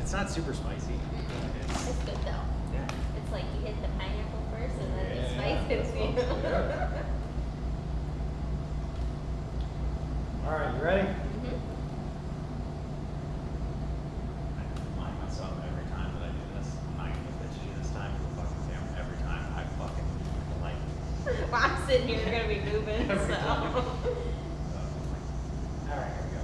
It's not super spicy. It's good though. Yeah. It's like you hit the pineapple first and then the spice hits you. All right, you ready? Mm-hmm. I remind myself every time that I do this. I'm not gonna get to you this time for the fucking camera. Every time I fucking like. Well, I'm sitting here, you're gonna be moving, Every so. time. All right, here we go.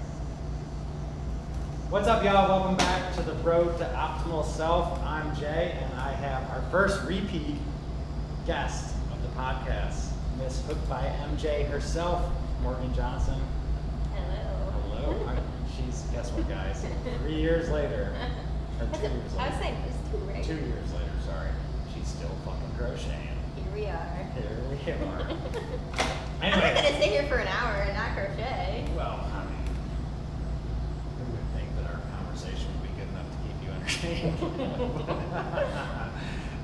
What's up, y'all? Welcome back to the Road to Optimal Self. I'm Jay, and I have our first repeat guest of the podcast, Miss Hooked by MJ herself, Morgan Johnson. Hello. Hello. She's, guess what, guys? 3 years later, or 2 years later. I was saying it's 2, right? 2 years later, sorry. She's still fucking crocheting. Here we are. Here we are. I'm not Anyway. gonna sit here for an hour and not crochet. Well, I mean, who would think that our conversation would be good enough to keep you entertained?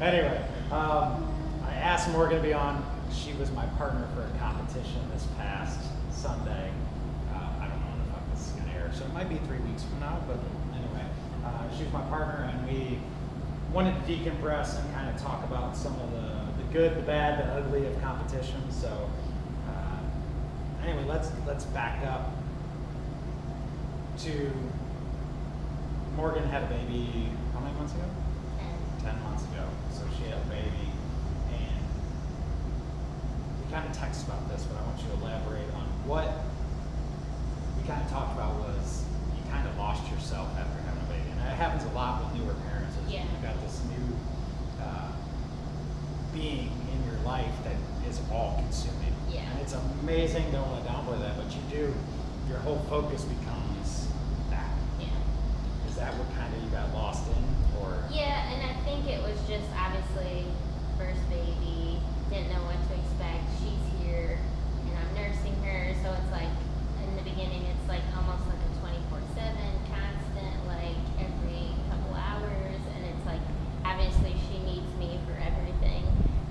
Anyway, I asked Morgan to be on. She was my partner for a competition this past Sunday. I don't know when the fuck this is gonna air, so it might be 3 weeks from now, but anyway, she was my partner, and we wanted to decompress and kind of talk about some of the good, the bad, the ugly of competition. So anyway, let's back up to Morgan had a baby how many months ago? 10 months ago. So she had a baby, and we kind of texted about this, but I want you to elaborate on what we kind of talked about. Was you kind of lost yourself after having a baby, and that happens a lot with newer parents. Is Yeah. you've got this new being in your life that is all consuming. Yeah. And it's amazing, don't want to downplay that, but you do, your whole focus becomes that. Yeah. Is that what kind of you got lost in, or? Yeah, and I think it was just obviously first baby, didn't know what to expect. She's here, and I'm nursing her, so it's like in the beginning, it's like almost like a 24/7 constant, like every couple hours, and it's like obviously she needs me for everything.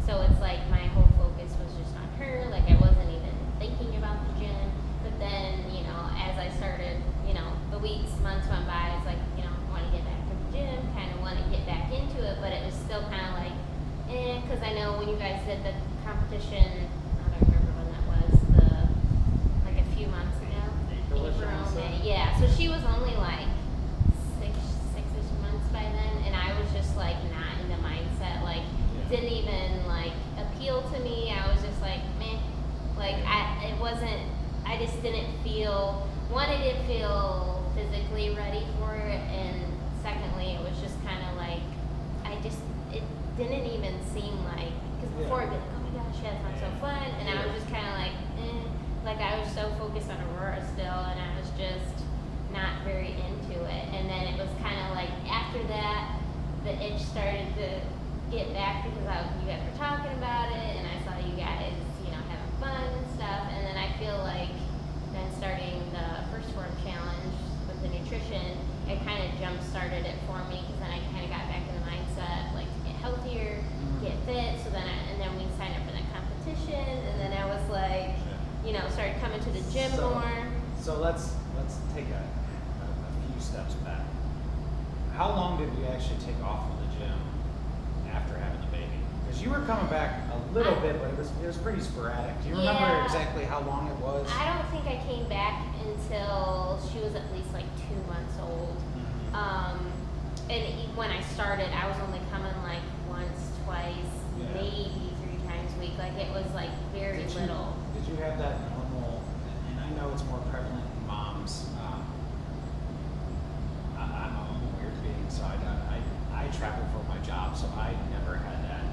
So it's like my whole focus was just on her. Like I wasn't even thinking about the gym. But then, you know, as I started, you know, the weeks, months went by, it's like, you know, I want to get back to the gym, kind of want to get back into it, but it was still kind of like, because I know when you guys did the competition, I don't remember when that was, like a few months ago. April, May. Yeah, so she was only like six-ish months by then, and I was just like not in the mindset, like didn't even like appeal to me. I was just like, meh. Like I just didn't feel, one, I didn't feel physically ready for it, and secondly, it was just kind of like, it didn't even seem like, because before I'd be like, oh my gosh, yeah, it sounds so fun, and I was just kind of like, like I was so focused on Aurora still, and I was just not very into it. And then it was kind of like, after that, the itch started to get back because you guys were talking about it, and I saw you guys, you know, having fun and stuff. And then I feel like then starting the first Phorm challenge with the nutrition, it kind of jump started it for me, because then I kind of got back in the mindset like to get healthier, get fit. So then and then we signed up for that competition, and then I was like, you know, started coming to the gym more. So let's take a few steps back. How long did you actually take off from the gym after having the baby? Because you were coming back a little bit, but it was pretty sporadic. Do you remember exactly how long it was? I don't think I came back until she was at least like 2 months old. And when I started, I was only coming like once, twice, maybe 3 times a week. Like it was like very little. Did you have that normal, and I know it's more prevalent in moms. I'm a weird being, so I travel for my job, so I never had that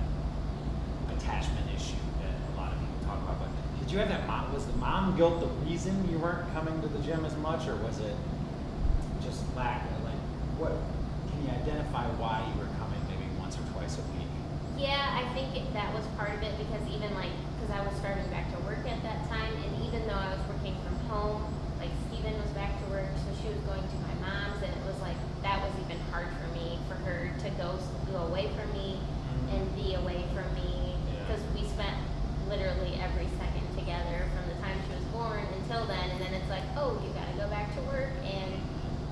attachment issue that a lot of people talk about. But did you have that mom? Was the mom guilt the reason you weren't coming to the gym as much, or was it just lack of, like, what? Can you identify why you were coming maybe once or twice a week? Yeah, I think that was part of it, because even like, because I was starting back to work at that time, and even though I was working from home, like Steven was back to work, so she was going to my mom's, and it was like, that was even hard for me, for her to go away from me and be away from me, because we spent literally every second together from the time she was born until then, and then it's like, oh, you gotta go back to work, and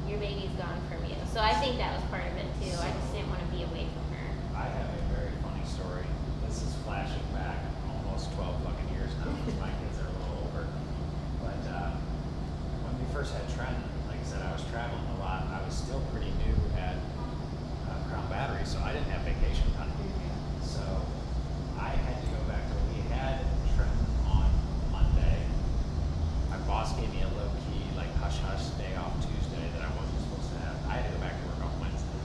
your baby's gone from you. So I think that was part of it. too. I just didn't want to be away from her. I have a very funny story. This is flashing back almost 12 fucking years now because my kids are a little older. But when we first had Trent, like I said, I was traveling a lot. I was still pretty new at Crown Battery, so I didn't have vacation time. So I had to go back to, we had Trent on Monday. My boss gave me a low-key, like, hush-hush day off Tuesday that I wasn't supposed to have. I had to go back to work on Wednesday.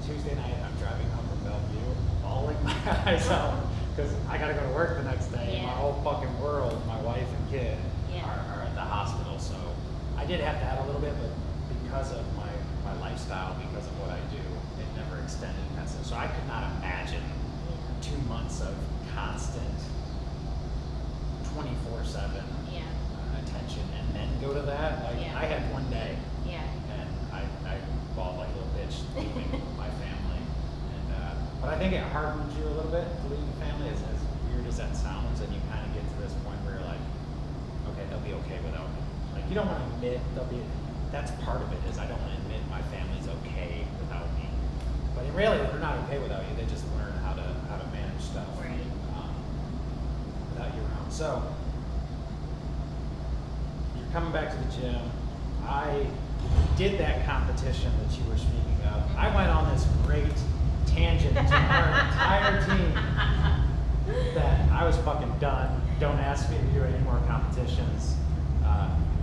Tuesday night, I'm driving home from Bellevue, bawling my eyes out because I got to go to work the next day. Yeah. My whole fucking world, my wife and kid, Yeah. are at the hospital. So I did have to add a little bit, but because of my lifestyle, because of what I do, it never extended past it. So I could not imagine 2 months of constant 24/7 Yeah. attention and then go to that. Like Yeah. I had one day. Yeah. And I bawled like a little bitch leaving my family. And but I think it hardens you a little bit to leave the family, as weird as that sounds, and you kind of get to this point where you're like, okay, they'll be okay without me. Like you don't want to admit that's part of it, is I don't want to admit my family's okay without me. But in reality, they're not okay without you. They just learn how to manage stuff Right. without you around. So you're coming back to the gym. I did that competition that you were speaking of. I went on this great tangent to our entire team that I was fucking done. Don't ask me to do any more competitions.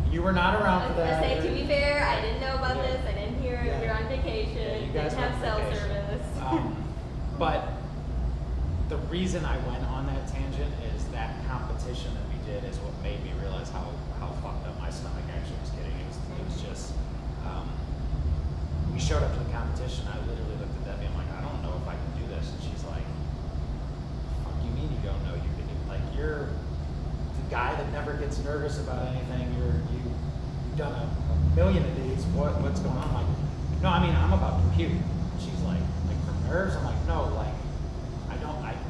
You were not around I for was that. gonna say, to be fair, I didn't know about Yeah. this. I didn't hear it. Yeah. You're on vacation. Yeah, you guys didn't have went cell vacation. service. But the reason I went on that tangent is that competition that we did is what made me realize how fucked up my stomach actually was getting. It was just, we showed up to the competition. I literally looked at Debbie. I'm like, I don't know if I can do this. And she's like, fuck you mean you don't know you can do? Like, you're the guy that never gets nervous about anything. You've done a million of these. What's going on? I'm like, no, I mean, I'm about to puke. She's like from nerves? I'm like, no, like,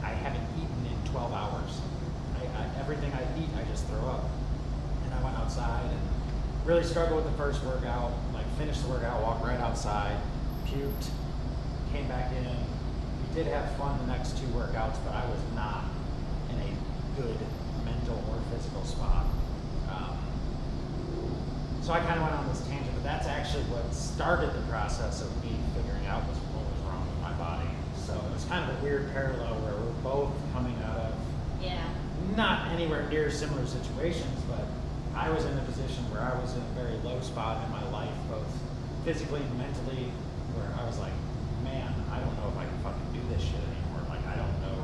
I haven't eaten in 12 hours. Everything I eat, I just throw up. And I went outside and really struggled with the first workout, like finished the workout, walked right outside, puked, came back in. We did have fun the next 2 workouts, but I was not in a good mental or physical spot. So I kind of went on this tangent, but that's actually what started the process of me figuring out what was wrong with my body. So it was kind of a weird parallel where we're both coming out of Yeah. not anywhere near similar situations, but I was in a position where I was in a very low spot in my life, both physically and mentally, where I was like, man, I don't know if I can fucking do this shit anymore. Like, I don't know.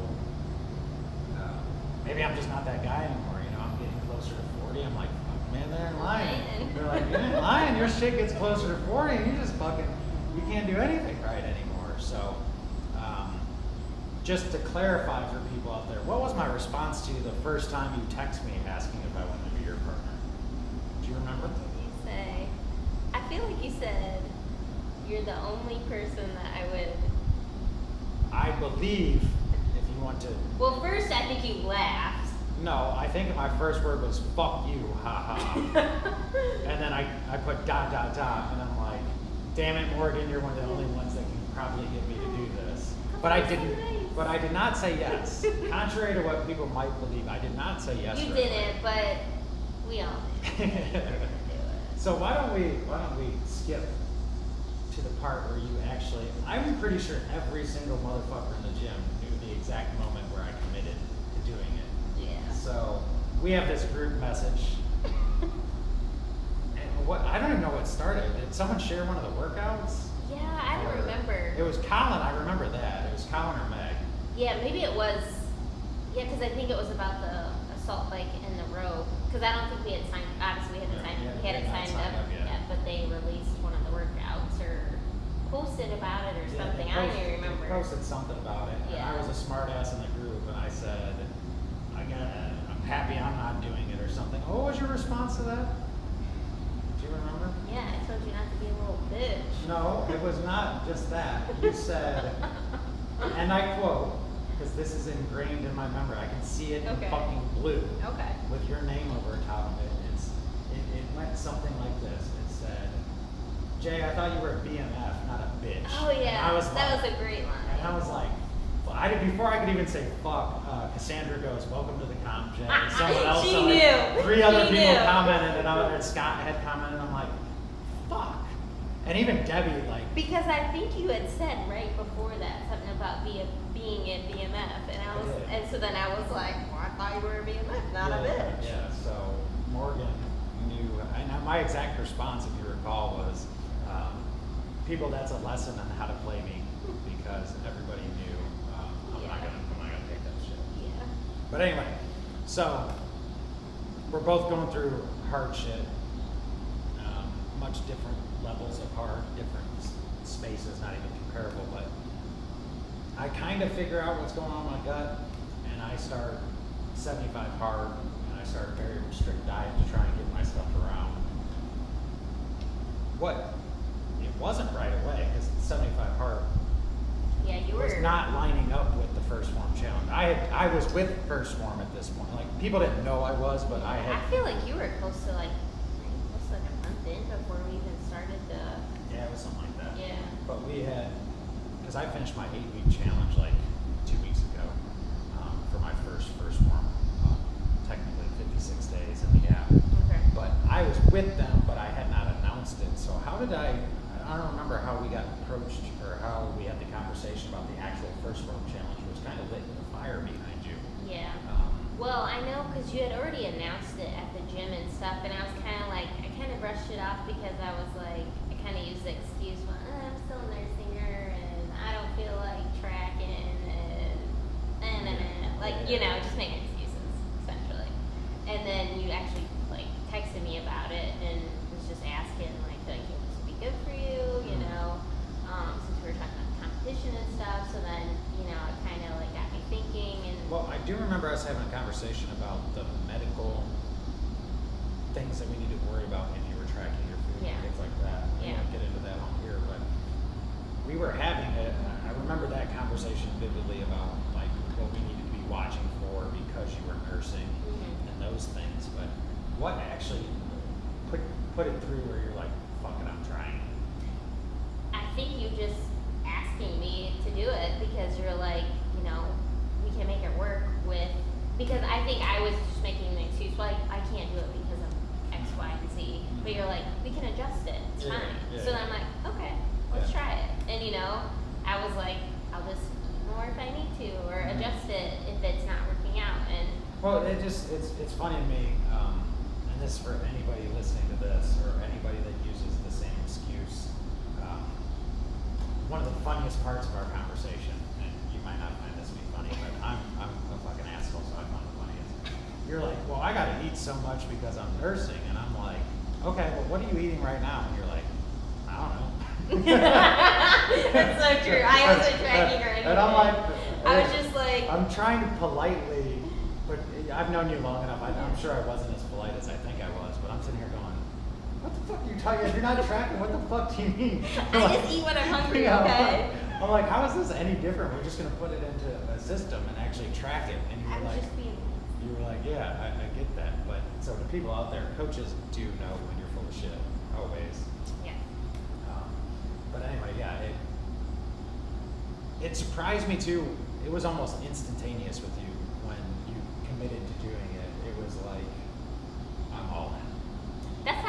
Maybe I'm just not that guy anymore. You know, I'm getting closer to 40. I'm like, fuck, man, they're in line. They're like, you ain't lying. Your shit gets closer to 40, and you just fucking, you can't do anything right anymore. So, just to clarify for people out there, what was my response to you the first time you text me asking if I wanted to be your partner? Do you remember? What did you say? I feel like you said you're the only person that I would. I believe, if you want to. Well, first I think you laughed. No, I think my first word was "fuck you," ha ha. And then I put ... and I'm like, damn it, Morgan, you're one of the only ones that can probably get me to do this. But I did not say yes. Contrary to what people might believe, I did not say yes. You right didn't, but we all did. So why don't we skip to the part where you actually, I'm pretty sure every single motherfucker in the gym knew the exact moment where I committed to doing it. Yeah. So we have this group message. And I don't even know what started. Did someone share one of the workouts? Yeah, I don't remember. It was Colin, I remember that. It was Colin or Meg. Yeah, maybe it was. Yeah, because I think it was about the assault bike and the rope. Because I don't think we had signed. Obviously, we hadn't signed up yet. But they released one of the workouts or posted about it or something. I don't even remember. They posted something about it. Yeah. And I was a smart ass in the group, and I said, I'm happy I'm not doing it or something. What was your response to that? Do you remember? Yeah, I told you not to be a little bitch. No, it was not just that. You said, and I quote, because this is ingrained in my memory, I can see it in Okay. fucking blue Okay. with your name over top of it. It went something like this. It said, Jay, I thought you were a BMF, not a bitch. Oh yeah, And I was that like, was a great line. And I was like, before I could even say fuck, Cassandra goes, welcome to the comp, Jay. Someone else, She like, knew. 3 other She people knew. commented, and Scott had commented, and I'm like, fuck. And even Debbie, like, Because I think you had said right before that something about being a BMF, and I was, I did. and so then I was like, well, I thought you were a BMF, not a bitch. Yeah, so Morgan knew, and my exact response, if you recall, was, people, that's a lesson on how to play me, because everybody knew I'm not gonna take that shit. Yeah. But anyway, so we're both going through hard shit, much different levels of hard, different spaces, not even comparable, but I kind of figure out what's going on in my gut, and I start 75 hard, and I start a very strict diet to try and get my stuff around. It wasn't right away, because 75 hard Yeah, you were. was not lining up with the first Phorm challenge. I was with first Phorm at this point. Like, people didn't know I was, but I had. I feel like you were close to like a month in before we even started the. Yeah, it was something like that. Yeah. But we had, because I finished my 8-week challenge like 2 weeks ago for my first Phorm, technically 56 days in the app. Okay. But I was with them, but I had not announced it. So how did I don't remember how we got approached or how we had the conversation about the actual first Phorm challenge. It was kind of lit the fire behind you. Yeah. Well, I know because you had already announced it at the gym and stuff, and I was kind of like, I kind of brushed it off because I was like, I kind of used the excuse, well, I'm still nursing her, and I don't feel like tracking, and like, you know, just making excuses, essentially. And then you actually, like, texted me about it and was just asking, like, can this be good for you, you know, since we were talking about competition and stuff, so then, you know, it kind of, like, got me thinking, and... Well, I do remember us having a conversation about the medical things that we need to worry about if you were tracking your food Yeah. and things like that. We Yeah. won't get into that on here, but we were having it, and I remember that conversation vividly about like what we needed to be watching for because you were nursing and those things. But what actually put it through where you're like, fuck it, I'm trying? I think you just asking me to do it because you're like, you know, we can make it work with, because I think I was just making an excuse, like, I can't do it because of X, Y, and Z. But you're like, we can adjust it, it's Yeah, fine. yeah. So then I'm like, okay, let's Yeah. try it. And you know, I was like, I'll just eat more if I need to, or adjust it if it's not working out. And Well, it's funny to me, and this for anybody listening to this or anybody that uses the same excuse. One of the funniest parts of our conversation, and you might not find this to be funny, but I'm a fucking asshole, so I found it funniest. You're like, well, I got to eat so much because I'm nursing, and I'm like, okay, well, what are you eating right now? And you're like, I don't know. that's so true. I wasn't tracking or anything. And I'm like, I was just like, I'm trying to politely, but I've known you long enough. I'm sure I wasn't as polite as I think I was, but I'm sitting here going, what the fuck are you talking? If you're not tracking, what the fuck do you mean? I just eat when I'm hungry, Yeah, okay? I'm like, how is this any different? We're just gonna put it into a system and actually track it. And you I were was like, just being. yeah, I get that. But so the people out there, coaches do know when you're full of shit, always. Yeah. But anyway, yeah, it surprised me too. It was almost instantaneous with you when you committed to doing it. It was like, I'm all in. That's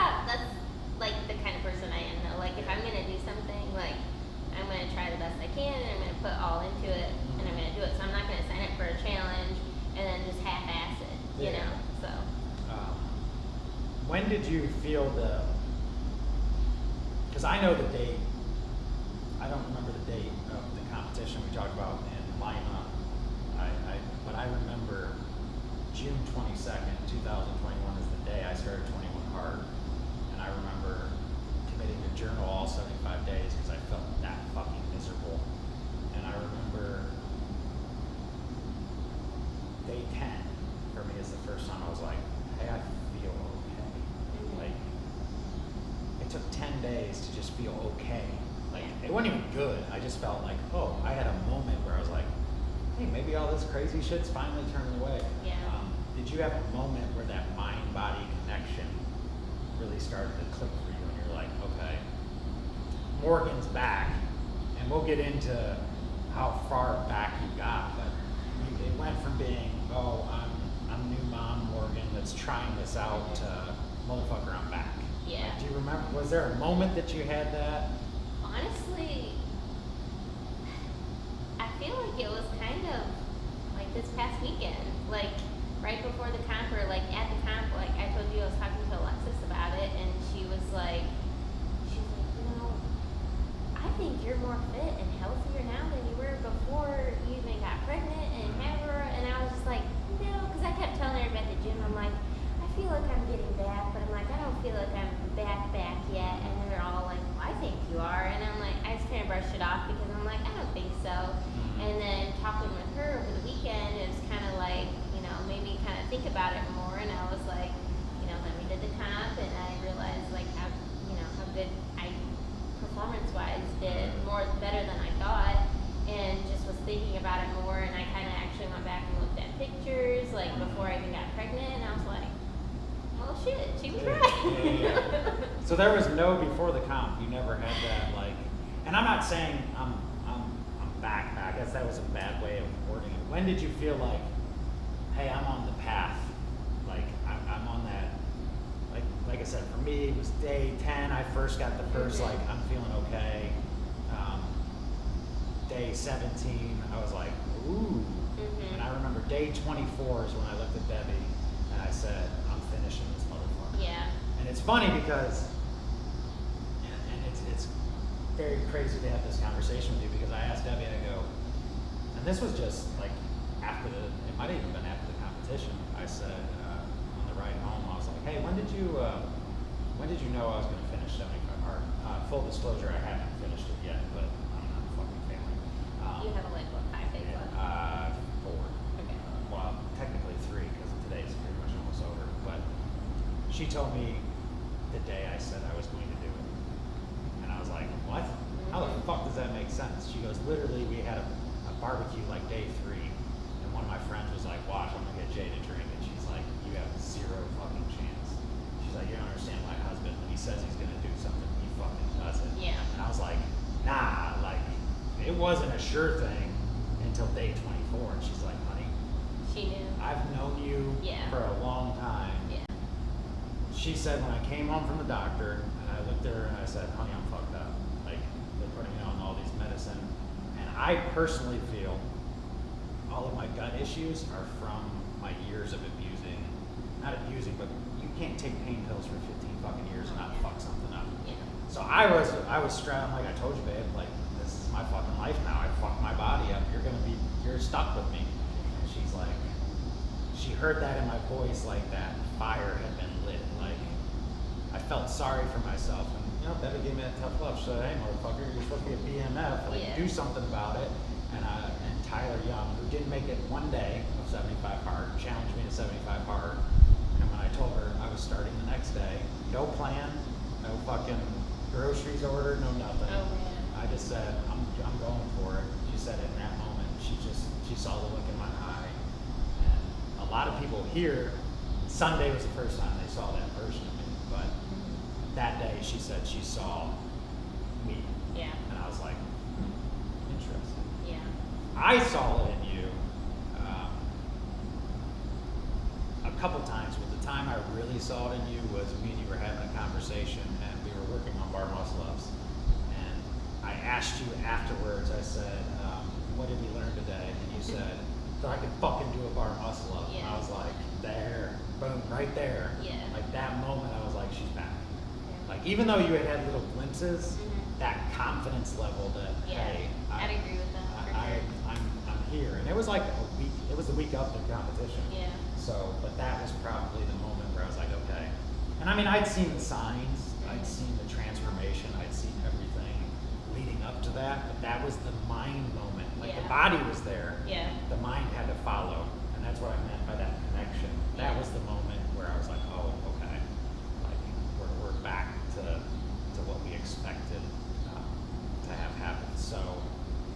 like the kind of person I am though. Like if I'm gonna do something, like I'm gonna try the best I can and I'm gonna put all into it and I'm gonna do it. So I'm not gonna sign up for a challenge and then just half-ass it, you Yeah. know, so. When did you feel because I know the date, I don't remember the date of the competition we talked about in Lima, but I remember June 22nd, 2021 is the day I started 21 Hard, and I remember committing to journal all 75 days because I felt that fucking miserable, and I remember day 10 for me is the first time I was like, hey, I feel okay. Like, it took 10 days to just feel okay. Like, it wasn't even good. I just felt like, oh, I had a moment where I was like, hey, maybe all this crazy shit's finally turning away. Yeah. Did you have a moment where that mind-body connection really started to click for you and you're like, okay, Morgan's back, and we'll get into how far back you got, but it went from being, oh, I'm new mom Morgan that's trying this out to motherfucker, I'm back. Yeah. Like, do you remember, was there a moment that you had that? Honestly, I feel like it was kind of like this past weekend, like right before the comp, or like at the comp, like I told you I was talking to Alexis about it, and she was like, I think you're more fit and healthier now than you were before you even got pregnant and had her. And I was just like, no, because I kept telling everybody at the gym, I'm like, I feel like I'm getting back, but I'm like, I don't feel like I'm back yet. And they're all like, well, I think you are. And I'm like, I just kind of brushed it off because I'm like, I don't think so. And then talking with her over the weekend, it was kind of like, maybe kind of think about it more. And I was like, then we did the comp, and I realized like how good I performance-wise did better than I thought, and just was thinking about it more. And I kind of actually went back and looked at pictures like before I even got pregnant, and I was like, well, shit, she was right. Yeah. So there was no before the comp. You never had that, like, and I'm not saying I'm back. I guess that was a bad way of wording it. When did you feel like, hey, I'm on the path? Like I'm on that. Like I said, for me, it was day 10. I first got the first, like, I'm feeling okay. Day 17, I was like, ooh. And I remember day 24 is when I looked at Debbie and I said, I'm finishing this motherfucker. Yeah. And it's funny because, and it's very crazy to have this conversation with you, because I asked Debbie, I go, and this was just like after it might have even been after the competition. I said, on the ride home, I was like, hey, when did you know I was going to finish 75 hard? Full disclosure, I haven't finished it yet, but I'm not fucking failing. You have like what, 5 days left? 4. Okay. Well, technically 3, because today's pretty much almost over. But she told me the day I said I was going to do it, and I was like, what? How the fuck does that make sense? She goes, literally, we had a barbecue like day 3, and one of my friends was like, watch, I'm gonna get Jay to drink, and she's like, you have 0 fucking chance. She's like, you don't understand my husband, when he says he's gonna do something, he fucking does it. Yeah. And I was like, nah, like, it wasn't a sure thing until day 24, and she's like, honey, She knew. I've known you for a long time. Yeah. She said when I came home from the doctor, and I looked at her and I said, honey, I'm fucked up. Like, they're putting me on all these medicine. And I personally feel all of my gut issues are from my years of not abusing, but you can't take pain pills for 15 fucking years and not fuck something up. Yeah. So I was stressed, like I told you, babe, like, this is my fucking life now. I fucked my body up. You're stuck with me. And she's like, she heard that in my voice, like that fire had been lit. Like, I felt sorry for myself. And, Debbie gave me that tough love. She said, hey, motherfucker, you're supposed to be a BMF. Like, do something about it. And Tyler Young, who didn't make it one day of 75 hard, challenged me to 75 hard. And when I told her I was starting the next day, no plan, no fucking groceries ordered, no nothing. Oh, man. I just said, I'm going for it. She said in that moment, she saw the look in my eye. And a lot of people here, Sunday was the first time they saw that version of me, but that day she said she saw me. Yeah. And I was like, interesting. Yeah. I saw it in you a couple times, but the time I really saw it in you was me and you were having a conversation, and we were working on bar muscle ups. And I asked you afterwards, I said, what did we learn today? And you said, so I could fucking do a bar muscle up. Yeah. And I was like, there, boom, right there. Yeah. Like that moment, I was like, she's back. Like, even though you had little glimpses, that confidence level that, hey, I'd agree with that. For sure. I'm here. And it was like a week, it was the week of the competition. Yeah. So, but that was probably the moment where I was like, okay. And I mean, I'd seen the signs, I'd seen the transformation, I'd seen everything leading up to that, but that was the mind moment. Like, the body was there, the mind had to follow. And that's what I meant by that connection. That was the moment where I was like, oh, okay. Like, we're back to what we expected to have happen. So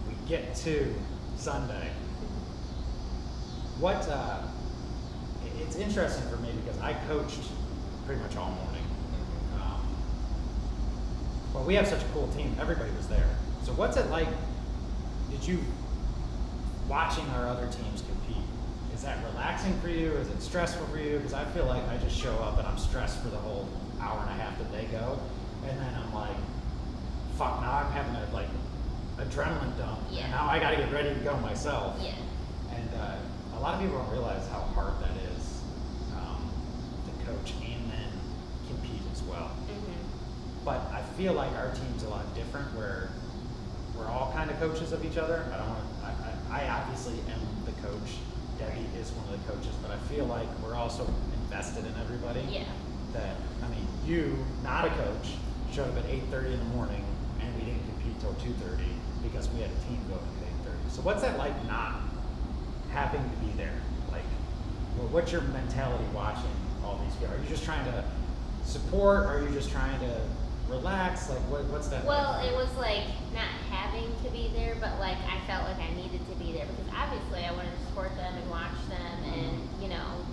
we get to Sunday. What, it's interesting for me because I coached pretty much all morning. but we have such a cool team. Everybody was there. So what's it like? Did you watching our other teams compete? Is that relaxing for you? Is it stressful for you? Because I feel like I just show up and I'm stressed for the whole hour and a half that they go, and then I'm like, fuck, now I'm having a like adrenaline dump, and now I got to get ready to go myself. Yeah. And a lot of people don't realize how hard that is to coach and then compete as well. Mm-hmm. But I feel like our team's a lot different, where we're all kind of coaches of each other. I obviously am the coach. Debbie is one of the coaches, but I feel like we're also invested in everybody. Yeah. That, I mean, you, not a coach, showed up at 8:30 in the morning, and we didn't compete till 2:30 because we had a team going at 8:30. So what's that like not having to be there? Like, what's your mentality watching all these people? Are you just trying to support? Or are you just trying to relax? Like, what's that? Well, it was like not having to be there, but like I felt like I needed to be there because obviously I wanted to support them and watch them, and you know,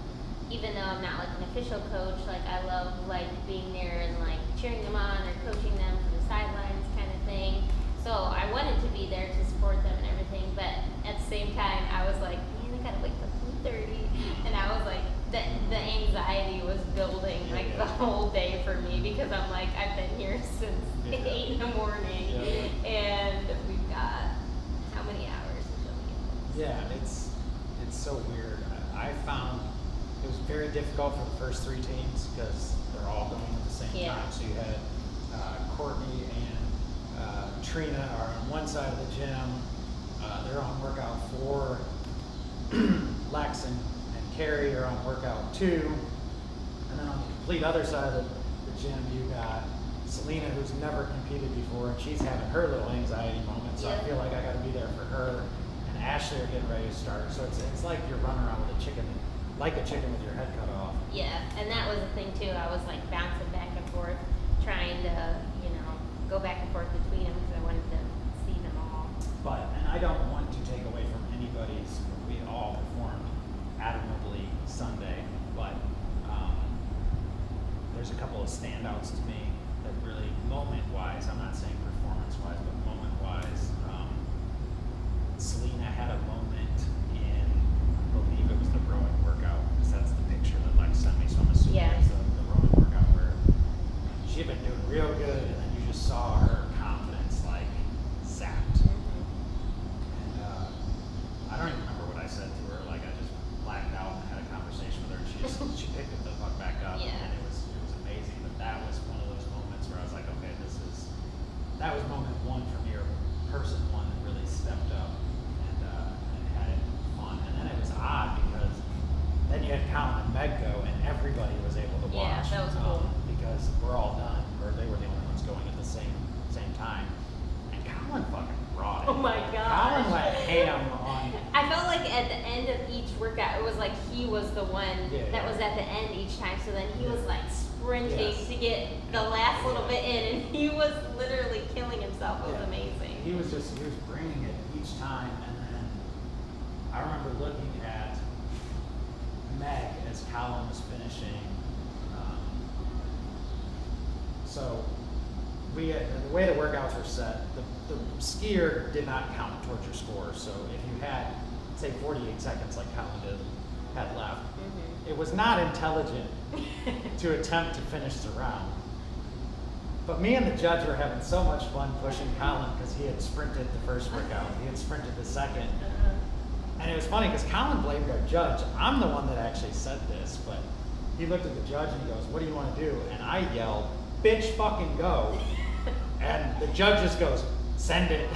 even though I'm not like an official coach, like I love like being there and like cheering them on or coaching them from the sidelines kind of thing. So I wanted to be there to support them and everything, but at the same time I was like, man, I gotta wake up 2:30, and I was like, the anxiety was building like the whole day for me because I'm like, I've been here since 8 in the morning, and we've got how many hours until we get home? Yeah, it's so weird. I found it was very difficult for the first 3 teams because they're all going at the same time. So you had Courtney and Trina are on one side of the gym. They're on workout 4. Lex and Carrie are on workout 2. And then on the complete other side of the gym, you got Selena, who's never competed before, and she's having her little anxiety moment. So I feel like I got to be there for her. And Ashley are getting ready to start. So it's like you're running around with a chicken with your head cut off. Yeah, and that was the thing too. I was like bouncing back and forth, trying to, you know, go back and forth between them because I wanted to see them all. But, and I don't want to take away from anybody's, we all performed admirably Sunday, but there's a couple of standouts to me that really, moment-wise, I'm not saying performance-wise, but moment-wise, Selena had a moment in, I believe it was the rowing workout, because that's the picture that Lex sent me, so I'm assuming it's the rowing workout where she had been doing real good, and then you just saw her confidence like zapped. And I don't even remember what I said to her. Like I just blacked out and had a conversation with her, and she picked it the fuck back up, and it was amazing. But that was one of those moments where I was like, okay, that was moment 1 for me, or person 1 that really stepped up and had it fun. And then it was odd because then you had Colin and Meg go, and everybody was able to watch. Yeah, that was cool. Because we're all done, or they were the only ones going at the same time. And Colin fucking brought it. Oh my god. Colin went ham on. I felt like at the end of each workout, it was like he was the one that was at the end each time. So then he was like sprinting to get the last little bit in, and he was literally killing himself. It was amazing. He was bringing it each time, and then I remember looking at Meg as Colin was finishing. So the way the workouts were set, the skier did not count towards your score. So if you had, say, 48 seconds like Colin had left, it was not intelligent to attempt to finish the round. But me and the judge were having so much fun pushing Colin because he had sprinted the first workout, he had sprinted the second. And it was funny because Colin blamed our judge. I'm the one that actually said this, but he looked at the judge and he goes, "What do you want to do?" And I yelled, "Bitch, fucking go." And the judge just goes, "Send it."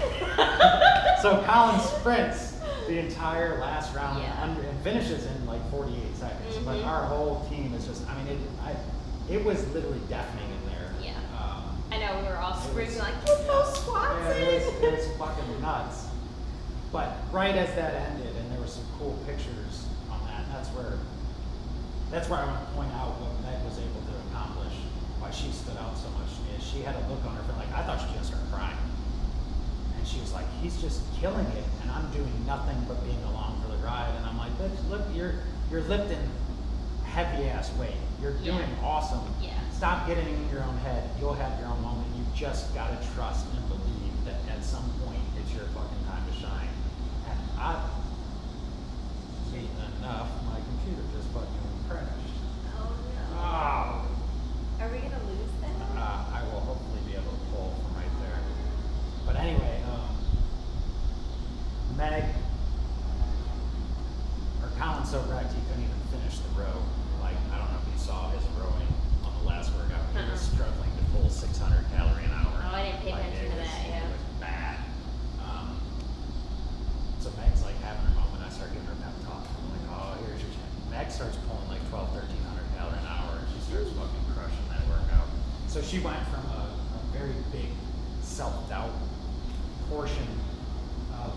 So Colin sprints the entire last round and finishes in like 48 seconds. But our whole team is just, I mean, it was literally deafening in there. Yeah. I know, we were all screaming like, "Get those squats in!" It was fucking nuts. But right as that ended, and there were some cool pictures on that, and that's where I want to point out what Meg was able to accomplish, why she stood out so much to me. Is she had a look on her face, like, I thought she was going to start crying. And she was like, "He's just killing it, and I'm doing nothing but being along for the ride." And I'm like, "Bitch, look, you're lifting heavy ass weight. You're doing awesome. Yeah. stop getting in your own head. You'll have your own moment. You just gotta trust and believe that at some point it's your fucking time to shine. And I've seen enough. My computer just fucking crashed. Oh no. Oh. Are we gonna lose that? I will hopefully be able to pull from right there. But anyway, Meg, or Colin so wrecked he couldn't even finish the row. Like, I don't know if you saw his rowing on the last workout. He was struggling to pull 600 calorie an hour. Oh, I didn't pay attention to that, yeah. It was bad. So Meg's like having her moment. I start giving her a pep talk. I'm like, oh, here's your chance. Meg starts pulling like 1,200, 1,300 calorie an hour. She starts fucking crushing that workout. So she went from a very big self-doubt portion of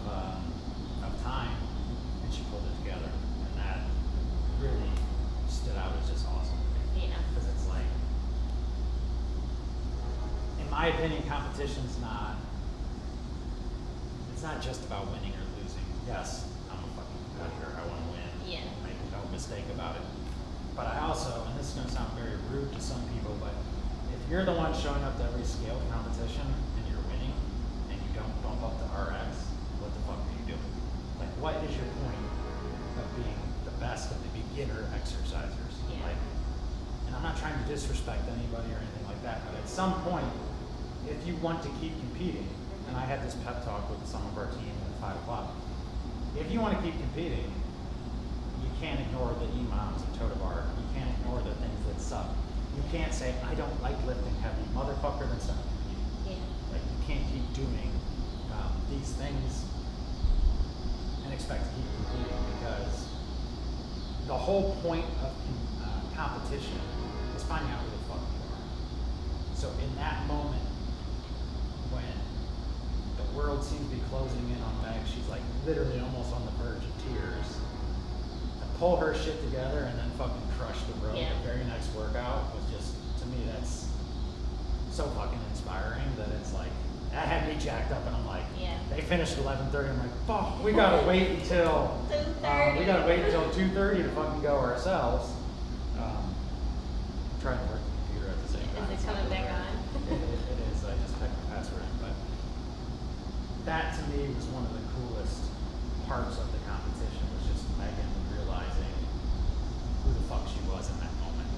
time, and she pulled it together, and that really stood out as just awesome. Yeah. Because it's like, in my opinion, competition's not. It's not just about winning or losing. Yes, I'm a fucking competitor. I want to win. Yeah. Make no mistake about it. But I also, and this is going to sound very rude to some people, but if you're the one showing up to every scale competition and you're winning and you don't bump up to RX, what the fuck are you doing? Like, what is your point of being the best of the beginner exercisers? Yeah. Like, and I'm not trying to disrespect anybody or anything like that, but at some point, if you want to keep competing, and I had this pep talk with some of our team at 5 o'clock, if you want to keep competing, you can't ignore the EMOMs and toe to bar. You can't ignore the things that suck. You can't say, I don't like lifting heavy. Motherfucker, that's not competing. Yeah. Like, you can't keep doing these things and expect to keep competing, because the whole point of competition is finding out who the fuck you are. So in that moment, when the world seems to be closing in on Meg, she's like literally almost on the verge of tears. To pull her shit together and then fucking crush the road. Yeah. The very next workout was just, to me, that's so fucking inspiring that it's like, that had me jacked up, and I'm like, Yeah. they finished 11:30. I'm like, fuck, we gotta wait until 2:30. we gotta wait until 2:30 to fucking go ourselves. Trying to work the computer at the same time. Is it coming back on? It is. I just typed the password in, but that to me was one of the coolest parts of the competition, was just Megan realizing who the fuck she was in that moment.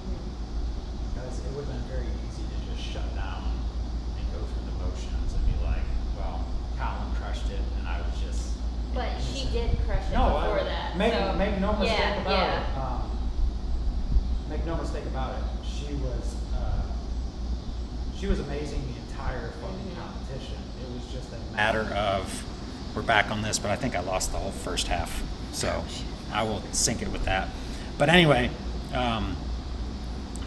Because it would have been very easy to just shut down and go through the motions and be like, well, Colin crushed it and I was just. But she did crush it No, before that. make so, no mistake about yeah. it. Make no mistake about it. She was amazing the entire fucking competition. It was just a matter of, we're back on this, but I think I lost the whole first half, so I will sync it with that. But anyway,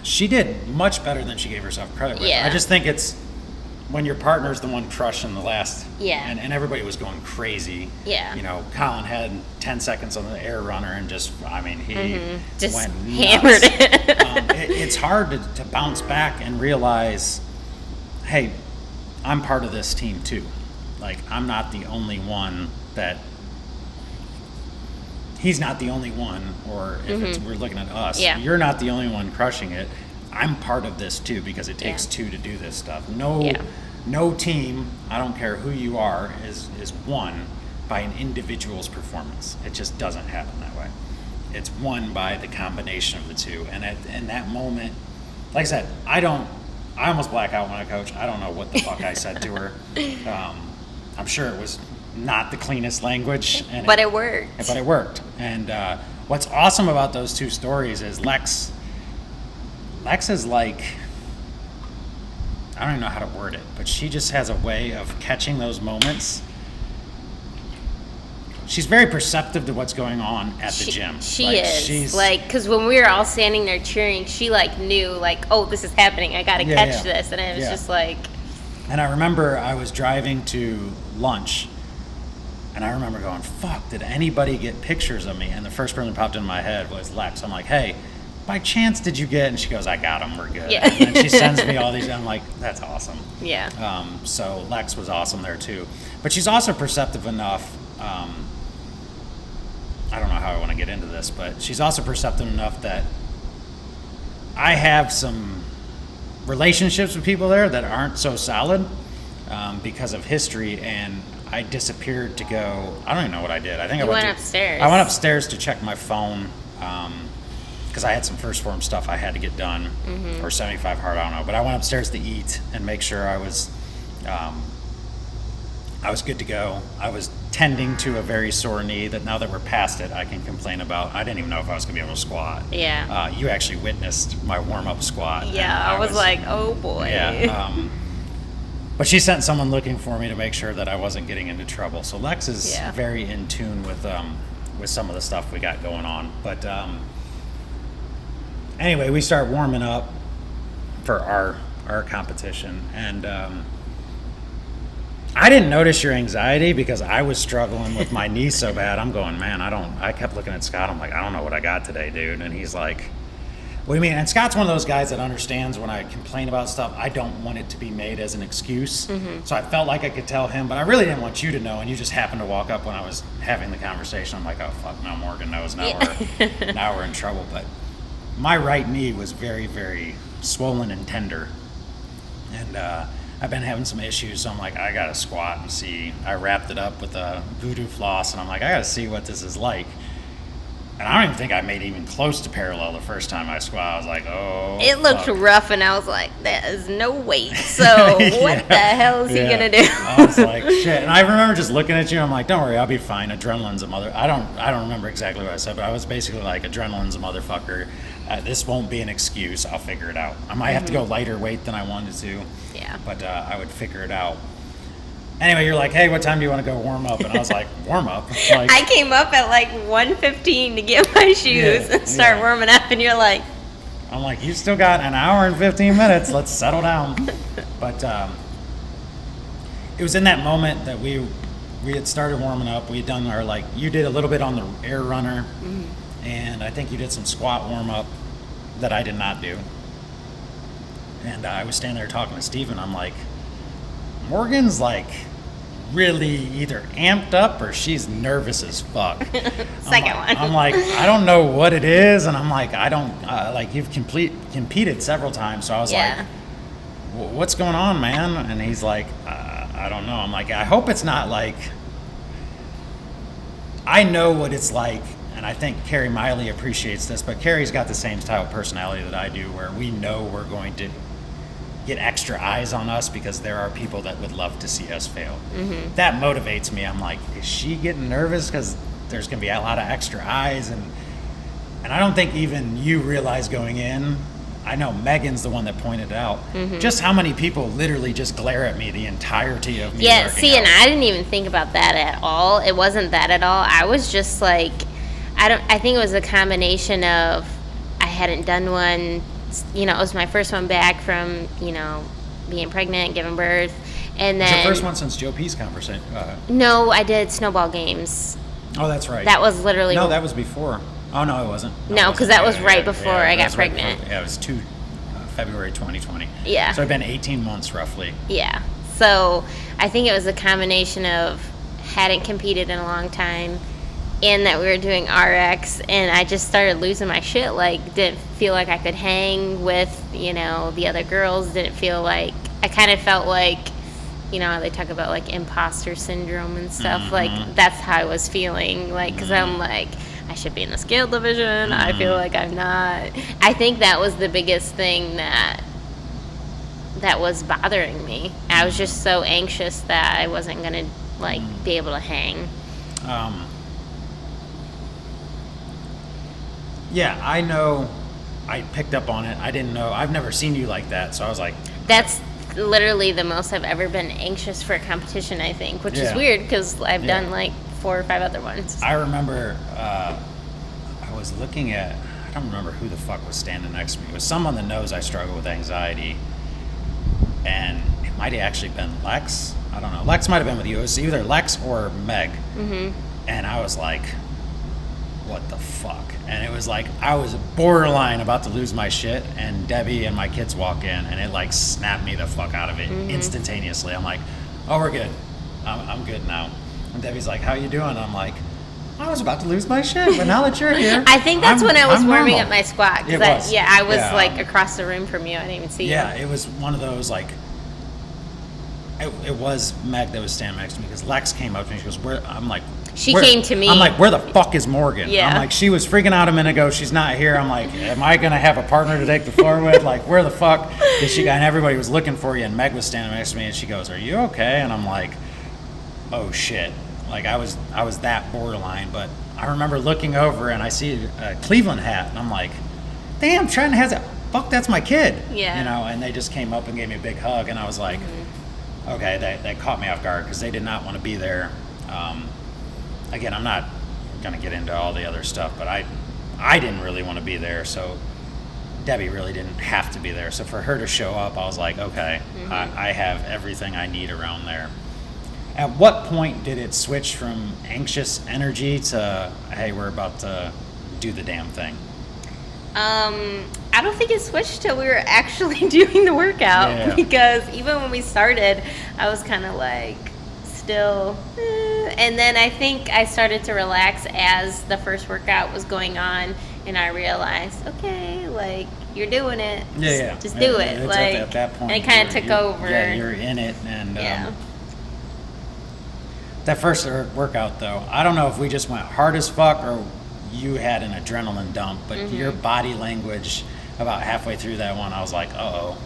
she did much better than she gave herself credit with. Yeah. I just think it's when your partner's the one crushing the last, Yeah. and everybody was going crazy. Yeah. You know, Colin had 10 seconds on the air runner and just, I mean, he Just went hammered nuts. it. It's hard to bounce back and realize, hey, I'm part of this team too. Like, I'm not the only one that, he's not the only one, or if it's, we're looking at us, Yeah. you're not the only one crushing it. I'm part of this too, because it takes two to do this stuff. No team, I don't care who you are, is won by an individual's performance. It just doesn't happen that way. It's won by the combination of the two. And in that moment, like I said, I almost black out when I coach. I don't know what the fuck I said to her. I'm sure it was not the cleanest language. But it worked. But it worked. And what's awesome about those two stories is Lex is like, I don't even know how to word it, but she just has a way of catching those moments. She's very perceptive to what's going on at the gym. She Like, is. she's, Like, because when we were all standing there cheering, she, like, knew, like, oh, this is happening. I got to catch this. And it was just like. And I remember I was driving to lunch, and I remember going, fuck, did anybody get pictures of me? And the first person that popped in my head was Lex. I'm like, hey, by chance did you get? And she goes, I got them, we're good. Yeah. And then she sends me all these, I'm like, that's awesome. Yeah. So Lex was awesome there too. But she's also perceptive enough, I don't know how I want to get into this, but she's also perceptive enough that I have some relationships with people there that aren't so solid because of history, and I disappeared to go. I don't even know what I did. I think You went upstairs. I went upstairs to check my phone because I had some first form stuff I had to get done, or 75 hard. I don't know, but I went upstairs to eat and make sure I was good to go. I was tending to a very sore knee that now that we're past it, I can complain about. I didn't even know if I was going to be able to squat. Yeah. You actually witnessed my warm-up squat. Yeah, I was like, oh boy. Yeah. But she sent someone looking for me to make sure that I wasn't getting into trouble. So Lex is very in tune with some of the stuff we got going on. But anyway, we start warming up for our competition, and I didn't notice your anxiety because I was struggling with my knee so bad. I'm going, man, I kept looking at Scott. I'm like, I don't know what I got today, dude. And he's like, what do you mean? And Scott's one of those guys that understands when I complain about stuff, I don't want it to be made as an excuse. So I felt like I could tell him, but I really didn't want you to know. And you just happened to walk up when I was having the conversation. I'm like, oh, fuck, now Morgan knows. Now we're in trouble. But my right knee was very, very swollen and tender. And I've been having some issues, so I'm like, I gotta squat and see. I wrapped it up with a voodoo floss, and I'm like, I gotta see what this is like. And I don't even think I made even close to parallel the first time I squat. I was like, oh, it looked rough, and I was like, there is no weight, so what the hell is he gonna do? I was like, shit. And I remember just looking at you, I'm like, don't worry, I'll be fine. Adrenaline's a mother. I don't remember exactly what I said, but I was basically like, adrenaline's a motherfucker. This won't be an excuse. I'll figure it out. I might have to go lighter weight than I wanted to. Yeah. But I would figure it out. Anyway, you're like, hey, what time do you want to go warm up? And I was like, warm up? Like, I came up at like 1:15 to get my shoes and start warming up, and you're like, I'm like, you still got an hour and 15 minutes. Let's settle down. But it was in that moment that we had started warming up. We had done our, like, you did a little bit on the air runner, and I think you did some squat warm up that I did not do. And I was standing there talking to Steven. I'm like, Morgan's like really either amped up or she's nervous as fuck. Second one. I'm like, I don't know what it is, and I'm like, I don't like, you've competed several times, so I was like, what's going on, man? And he's like, I don't know. I'm like, I hope it's not like, I know what it's like, and I think Carrie Miley appreciates this, but Carrie's got the same style of personality that I do, where we know we're going to get extra eyes on us because there are people that would love to see us fail. That motivates me. I'm like, is she getting nervous because there's going to be a lot of extra eyes? And I don't think even you realize going in, I know Megan's the one that pointed out just how many people literally just glare at me the entirety of me working out. And I didn't even think about that at all. It wasn't that at all. I was just like, I think it was a combination of I hadn't done one. You know, it was my first one back from, you know, being pregnant, giving birth, and then... It's your first one since Joe P's conversation? No, I did snowball games. Oh, that's right. That was literally... No, that was before. Oh, no, it wasn't. No, because that was right before I got pregnant. It was February 2020. Yeah. So it's been 18 months, roughly. Yeah. So I think it was a combination of hadn't competed in a long time, and that we were doing RX, and I just started losing my shit. Like, didn't feel like I could hang with, you know, the other girls. Didn't feel like, I kind of felt like, you know, they talk about like imposter syndrome and stuff. Like, that's how I was feeling. Like, because I'm like, I should be in the scale division. I feel like I'm not. I think that was the biggest thing that was bothering me. I was just so anxious that I wasn't gonna like be able to hang. Yeah, I know. I picked up on it. I didn't know. I've never seen you like that, so I was like... That's literally the most I've ever been anxious for a competition, I think, which is weird because I've done like 4 or 5 other ones. I remember I was looking at... I don't remember who the fuck was standing next to me. It was someone that knows I struggle with anxiety, and it might have actually been Lex. I don't know. Lex might have been with you. It was either Lex or Meg. And I was like... what the fuck? And it was like, I was borderline about to lose my shit, and Debbie and my kids walk in, and it like snapped me the fuck out of it instantaneously. I'm like, oh, we're good. I'm good now. And Debbie's like, how you doing? I'm like, I was about to lose my shit, but now that you're here, I think that's when I was warming normal. up my squat. It was. I was like across the room from you. I didn't even see you. Yeah, it was one of those like. It was Meg that was standing next to me because Lex came up to me. She goes, "Where?" I'm like, She "Where?" came to me. I'm like, "Where the fuck is Morgan?" Yeah. I'm like, she was freaking out a minute ago. She's not here. I'm like, am I gonna have a partner to take the floor with? Like, where the fuck is she? And everybody was looking for you. And Meg was standing next to me, and she goes, "Are you okay?" And I'm like, "Oh shit!" Like I was that borderline. But I remember looking over and I see a Cleveland hat, and I'm like, "Damn, Trent has it. Fuck, that's my kid." Yeah. You know. And they just came up and gave me a big hug, and I was like. Okay, that caught me off guard because they did not want to be there. Again, I'm not going to get into all the other stuff, but I didn't really want to be there, so Debbie really didn't have to be there. So for her to show up, I was like, okay, I have everything I need around there. At what point did it switch from anxious energy to, hey, we're about to do the damn thing? I don't think it switched till we were actually doing the workout because even when we started, I was kind of like still, and then I think I started to relax as the first workout was going on, and I realized, okay, like you're doing it, just do it. It's like at that point, and it kind of took over. Yeah, you're in it, and that first workout though, I don't know if we just went hard as fuck or you had an adrenaline dump, but your body language about halfway through that one, I was like, uh-oh.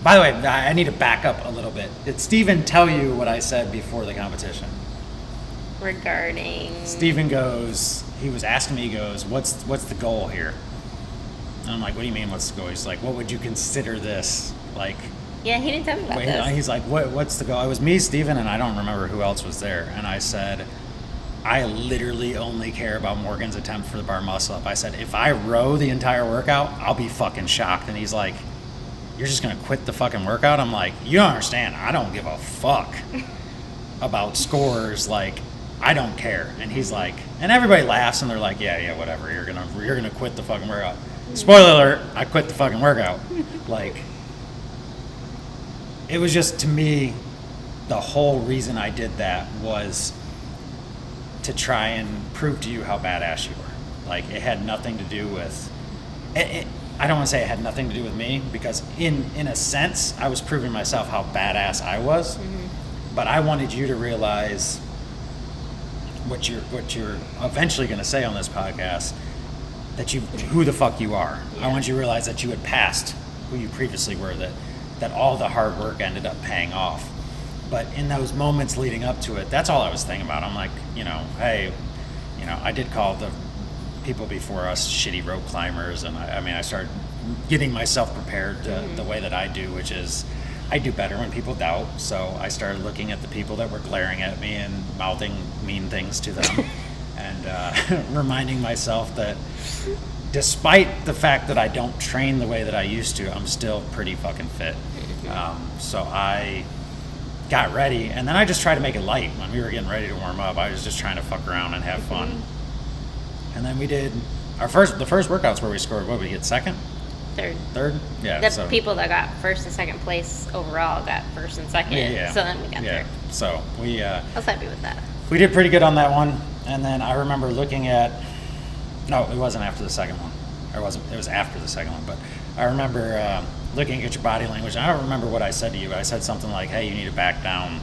By the way, I need to back up a little bit. Did Steven tell you what I said before the competition? Regarding? Steven goes, he was asking me, he goes, what's the goal here? And I'm like, what do you mean what's the goal? He's like, what would you consider this? Like, yeah, he didn't tell me about this. He's like, what's the goal? It was me, Steven, and I don't remember who else was there. And I said, I literally only care about Morgan's attempt for the bar muscle up. I said, if I row the entire workout, I'll be fucking shocked. And he's like, you're just going to quit the fucking workout? I'm like, you don't understand. I don't give a fuck about scores. Like, I don't care. And he's like, and everybody laughs and they're like, yeah, whatever. You're going to quit the fucking workout. Spoiler alert, I quit the fucking workout. Like, it was just, to me, the whole reason I did that was to try and prove to you how badass you were. Like, it had nothing to do with it. I don't want to say it had nothing to do with me, because in a sense I was proving myself how badass I was, but I wanted you to realize what you're eventually going to say on this podcast, that who the fuck you are. I want you to realize that you had passed who you previously were, that all the hard work ended up paying off. But in those moments leading up to it, that's all I was thinking about. I'm like, hey, I did call the people before us shitty rope climbers, and I started getting myself prepared the way that I do, which is I do better when people doubt. So I started looking at the people that were glaring at me and mouthing mean things to them, and reminding myself that despite the fact that I don't train the way that I used to, I'm still pretty fucking fit. So I got ready, and then I just tried to make it light. When we were getting ready to warm up, I was just trying to fuck around and have fun. And then we did the first workouts where we scored, what, we get second? Third? Yeah. The people that got first and second place overall got first and second. Yeah. So then we got third. So we I was happy with that. We did pretty good on that one. And then I remember looking at, no, it wasn't after the second one. It was after the second one, but I remember looking at your body language. I don't remember what I said to you, but I said something like, hey, you need to back down.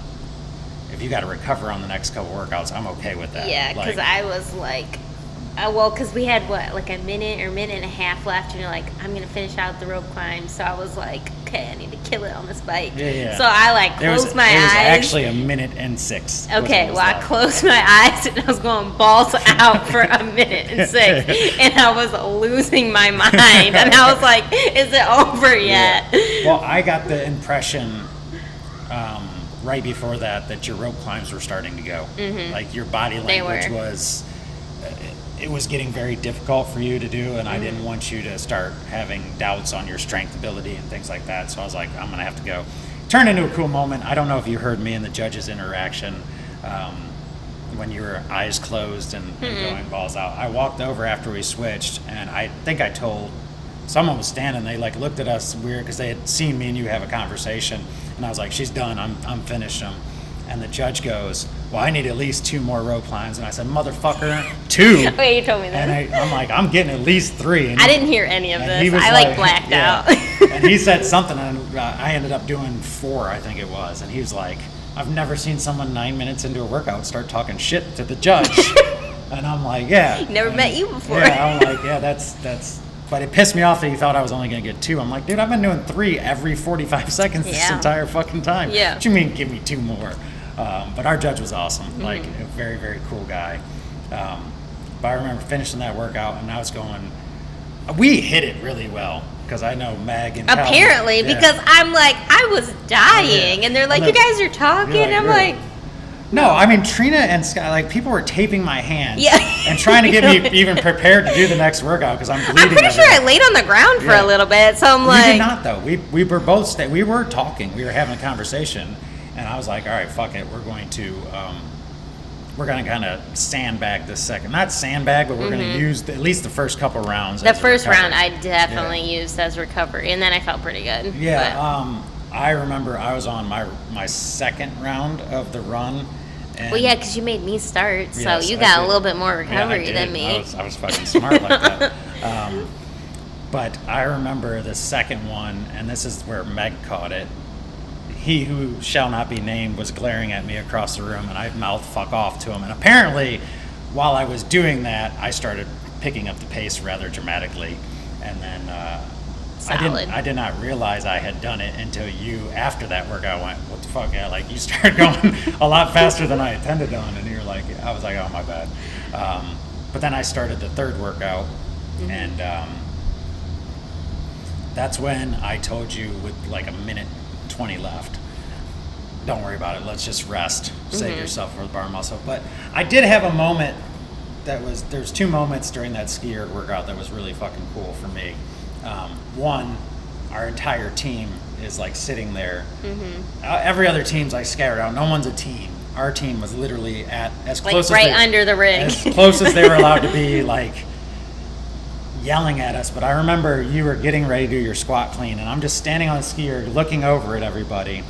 If you got to recover on the next couple workouts, I'm okay with that. Yeah, because I was like, because we had like a minute or minute and a half left, and you're like, I'm going to finish out the rope climb. So I was like, okay, I need to kill it on this bike. Yeah. So I closed my eyes. It was actually a minute and 6. Okay, I closed my eyes and I was going balls out for a minute and 6. And I was losing my mind. And I was like, is it over yet? Yeah. Well, I got the impression right before that your rope climbs were starting to go. Like your body language was... It was getting very difficult for you to do, and I didn't want you to start having doubts on your strength ability and things like that. So I was like, I'm going to have to go. Turned into a cool moment. I don't know if you heard me in the judges' interaction when you were eyes closed and going balls out. I walked over after we switched, and I think I told someone was standing. They looked at us weird because they had seen me and you have a conversation, and I was like, she's done. I'm finished them. And the judge goes, well, I need at least 2 more rope climbs. And I said, motherfucker, 2? Wait, you told me that. And I'm like, I'm getting at least 3. And I didn't hear any of this. I like blacked out. And he said something, and I ended up doing 4, I think it was. And he was like, I've never seen someone 9 minutes into a workout start talking shit to the judge. And I'm like, yeah. Never met you before. Yeah, I'm like, yeah, that's. But it pissed me off that he thought I was only going to get 2. I'm like, dude, I've been doing 3 every 45 seconds this entire fucking time. Yeah. What you mean, give me 2 more? But our judge was awesome. Like, a very, very cool guy. But I remember finishing that workout, and I was going, we hit it really well. Because I know Meg and apparently, Calvin, because I'm like, I was dying. And they're like, you guys are talking. Like, I'm like... No, I mean, Trina and Sky, like, people were taping my hands and Yeah. trying to get me even prepared to do the next workout because I'm bleeding. I'm pretty sure I laid on the ground for a little bit, so I'm like... We did not, though. We were both, we were talking. We were having a conversation, and I was like, all right, fuck it. We're going to kind of sandbag this second. Not sandbag, but we're going to use at least the first couple rounds. The first round I definitely used as recovery, and then I felt pretty good. Yeah, I remember I was on my second round of the run. Well, yeah, because you made me start, so Yes, you I got did. a little bit more recovery Yeah, I than did. me. I was fucking smart like that. But I remember the second one, and this is where Meg caught it. He who shall not be named was glaring at me across the room, and I mouthed fuck off to him. And apparently, while I was doing that, I started picking up the pace rather dramatically. And then I did not realize I had done it until you, after that workout, went, what the fuck? Yeah, like, you started going a lot faster than I intended on. And you're like, I was like, oh, my bad. But then I started the third workout, and that's when I told you with like a minute 20 left, don't worry about it, let's just rest, save yourself for the bar muscle. But I did have a moment there's 2 moments during that skier workout that was really fucking cool for me. One, our entire team is like sitting there. Every other team's like scattered out, no one's a team. Our team was literally at as close like as under the rig, as close as they were allowed to be, like yelling at us. But I remember you were getting ready to do your squat clean, and I'm just standing on the skier looking over at everybody,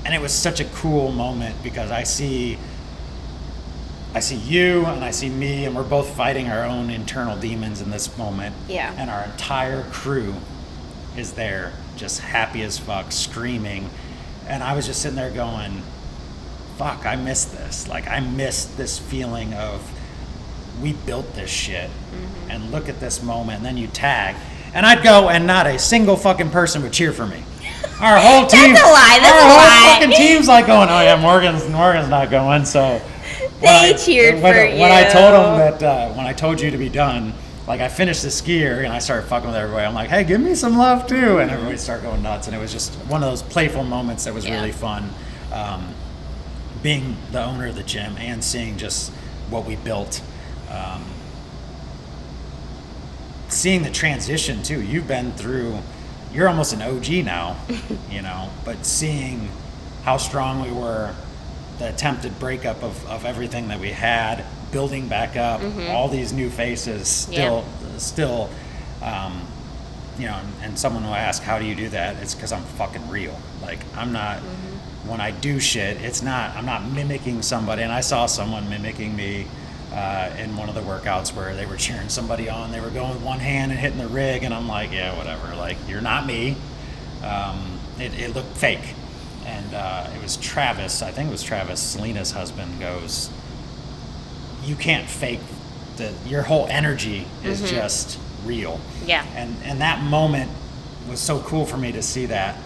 and it was such a cool moment because I see you and I see me, and we're both fighting our own internal demons in this moment. Yeah. And our entire crew is there, just happy as fuck, screaming, and I was just sitting there going, fuck, I miss this. Like, I miss this feeling of we built this shit, and look at this moment. And then you tag, and I'd go, and not a single fucking person would cheer for me. Our whole team. That's a lie. Our whole fucking team's like going, oh yeah, Morgan's not going. So they cheered for you. When I told them that, when I told you to be done, like, I finished the skier and I started fucking with everybody. I'm like, hey, give me some love too, and everybody started going nuts. And it was just one of those playful moments that was really fun. Being the owner of the gym and seeing just what we built. Seeing the transition too. You're almost an OG now, you know, but seeing how strong we were, the attempted breakup of everything that we had, building back up, all these new faces, still, you know, and someone will ask, how do you do that? It's because I'm fucking real. Like, I'm not, when I do shit, I'm not mimicking somebody. And I saw someone mimicking me in one of the workouts where they were cheering somebody on. They were going with one hand and hitting the rig, and I'm like, yeah, whatever. Like, you're not me. It looked fake. And it was Travis, I think it was Travis, Selena's husband, goes, you can't fake your whole energy is just real. Yeah. And that moment was so cool for me to see that.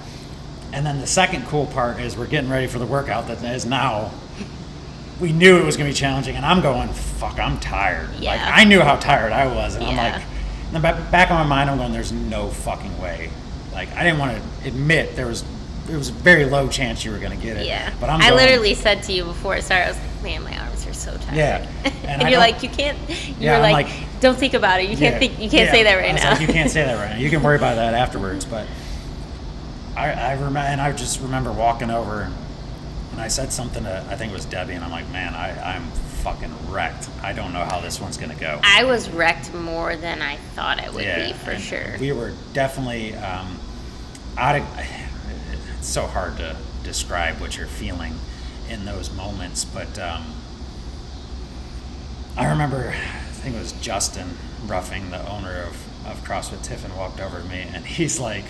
And then the second cool part is we're getting ready for the workout that is now, we knew it was going to be challenging, and I'm going, fuck, I'm tired. Yeah. Like, I knew how tired I was, and I'm like, in the back of my mind, I'm going, there's no fucking way. Like, I didn't want to admit it was a very low chance you were going to get it. Yeah. But I literally said to you before it started, I was like, man, my arms are so tired. Yeah. And you're like, you can't, Yeah, you're like, don't think about it. You can't think, you can't say that right now. Like, you can't say that right now. You can worry about that afterwards. But I remember, and I just remember walking over, and I said something to, I think it was Debbie, and I'm like, man, I'm fucking wrecked. I don't know how this one's going to go. I was wrecked more than I thought I would be, for sure. We were definitely out of, it's so hard to describe what you're feeling in those moments. But I remember, I think it was Justin Ruffing, the owner of CrossFit Tiffin, walked over to me, and he's like,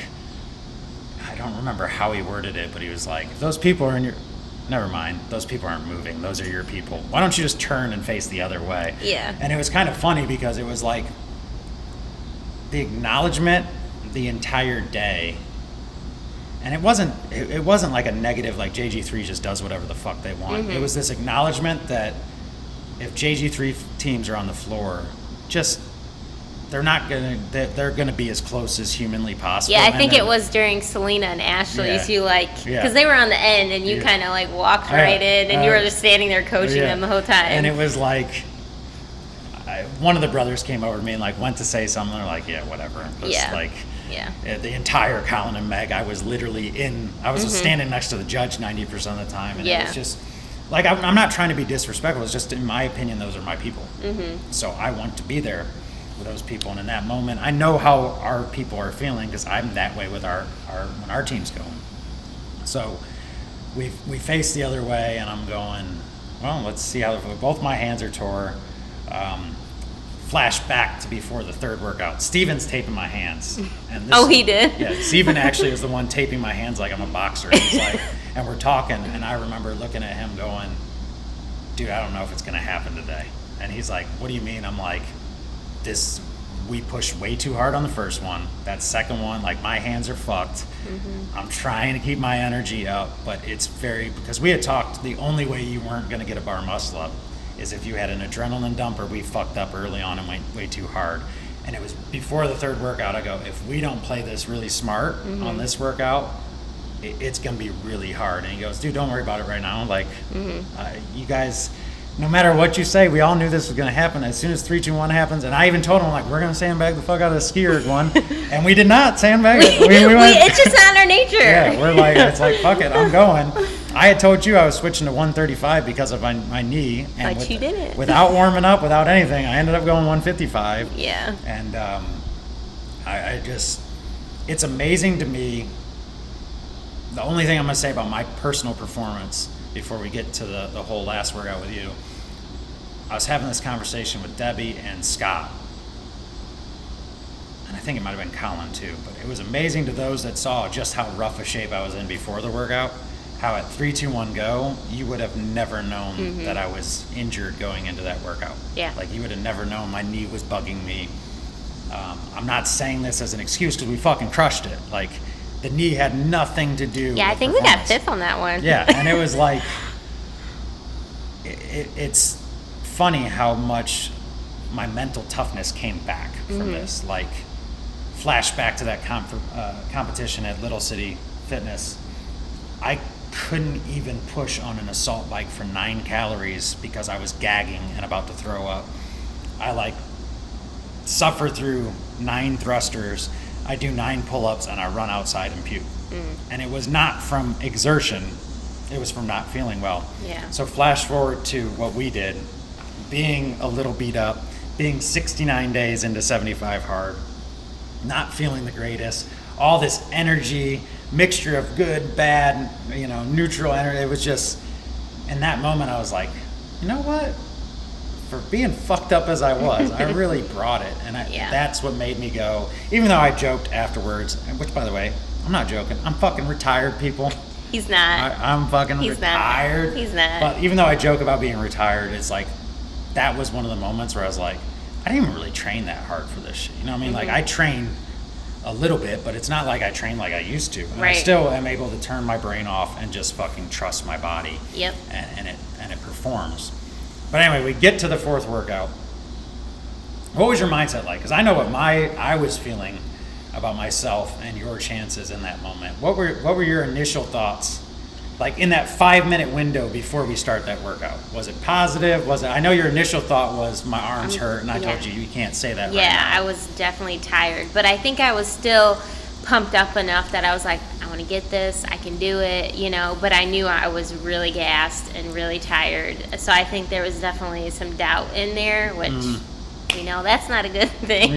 I don't remember how he worded it, but he was like, if those people are in your, never mind, those people aren't moving, those are your people. Why don't you just turn and face the other way? Yeah. And it was kind of funny because it was like the acknowledgement the entire day. And it wasn't like a negative, like JG3 just does whatever the fuck they want. It was this acknowledgement that if JG3 teams are on the floor, just they're gonna be as close as humanly possible. Yeah, I think it was during Selena and Ashley's. Yeah. You because they were on the end, and you kind of like walked right in, and you were just standing there coaching them the whole time. And it was like, one of the brothers came over to me and like went to say something. They're like, yeah, whatever. It was like, the entire Colin and Meg, I was literally standing next to the judge 90% of the time, and it was just like, I'm not trying to be disrespectful. It's just, in my opinion, those are my people. So I want to be there with those people, and in that moment, I know how our people are feeling because I'm that way with our when our team's going. So we face the other way, and I'm going, well, let's see how both my hands are tore. Flash back to before the third workout. Steven's taping my hands. And he did? Yeah, Steven actually is the one taping my hands like I'm a boxer. He's like, and we're talking, and I remember looking at him going, dude, I don't know if it's going to happen today. And he's like, what do you mean? I'm like, we pushed way too hard on the first one. That second one, like, my hands are fucked. I'm trying to keep my energy up, but it's because we had talked, the only way you weren't going to get a bar muscle up is if you had an adrenaline dump or we fucked up early on and went way too hard. And it was before the third workout, I go, if we don't play this really smart on this workout, it's going to be really hard. And he goes, dude, don't worry about it right now. Like, you guys, no matter what you say, we all knew this was going to happen. As soon as 3, 2, 1 happens, and I even told him, like, we're going to sandbag the fuck out of the ski erg one. And we did not sandbag it. We went, it's just not our nature. Yeah, we're like, it's like, fuck it, I'm going. I had told you I was switching to 135 because of my knee. And but you didn't. Without warming up, without anything, I ended up going 155. Yeah. And I just, it's amazing to me. The only thing I'm going to say about my personal performance before we get to the whole last workout with you, I was having this conversation with Debbie and Scott. And I think it might have been Colin too, but it was amazing to those that saw just how rough a shape I was in before the workout, how at 3, 2, 1 go, you would have never known that I was injured going into that workout. Yeah. Like, you would have never known my knee was bugging me. I'm not saying this as an excuse because we fucking crushed it. Like, the knee had nothing to do with I think performance. we got 5th on that one. Yeah, and it was like, it's funny how much my mental toughness came back from this. Like, flashback to that competition at Little City Fitness. I couldn't even push on an assault bike for 9 calories because I was gagging and about to throw up. I suffer through 9 thrusters. I do 9 pull-ups and I run outside and puke. And it was not from exertion. It was from not feeling well. Yeah. So flash forward to what we did, being a little beat up, being 69 days into 75 hard, not feeling the greatest, all this energy, mixture of good, bad, neutral energy. It was just, in that moment I was like, you know what? For being fucked up as I was, I really brought it. And that's what made me go, even though I joked afterwards, which, by the way, I'm not joking. I'm fucking retired, people. He's not. I'm fucking retired. He's not. But even though I joke about being retired, it's like, that was one of the moments where I was like, I didn't even really train that hard for this shit. You know what I mean? Like, I train a little bit, but it's not like I train like I used to. And I still am able to turn my brain off and just fucking trust my body. Yep. And it performs. But anyway, we get to the 4th workout. What was your mindset like? Because I know what I was feeling about myself and your chances in that moment. What were your initial thoughts? Like, in that 5-minute window before we start that workout, was it positive? I know your initial thought was my arms hurt, and I told you can't say that right now. Yeah, I was definitely tired, but I think I was still pumped up enough that I was like, I want to get this, I can do it, but I knew I was really gassed and really tired. So I think there was definitely some doubt in there, which that's not a good thing.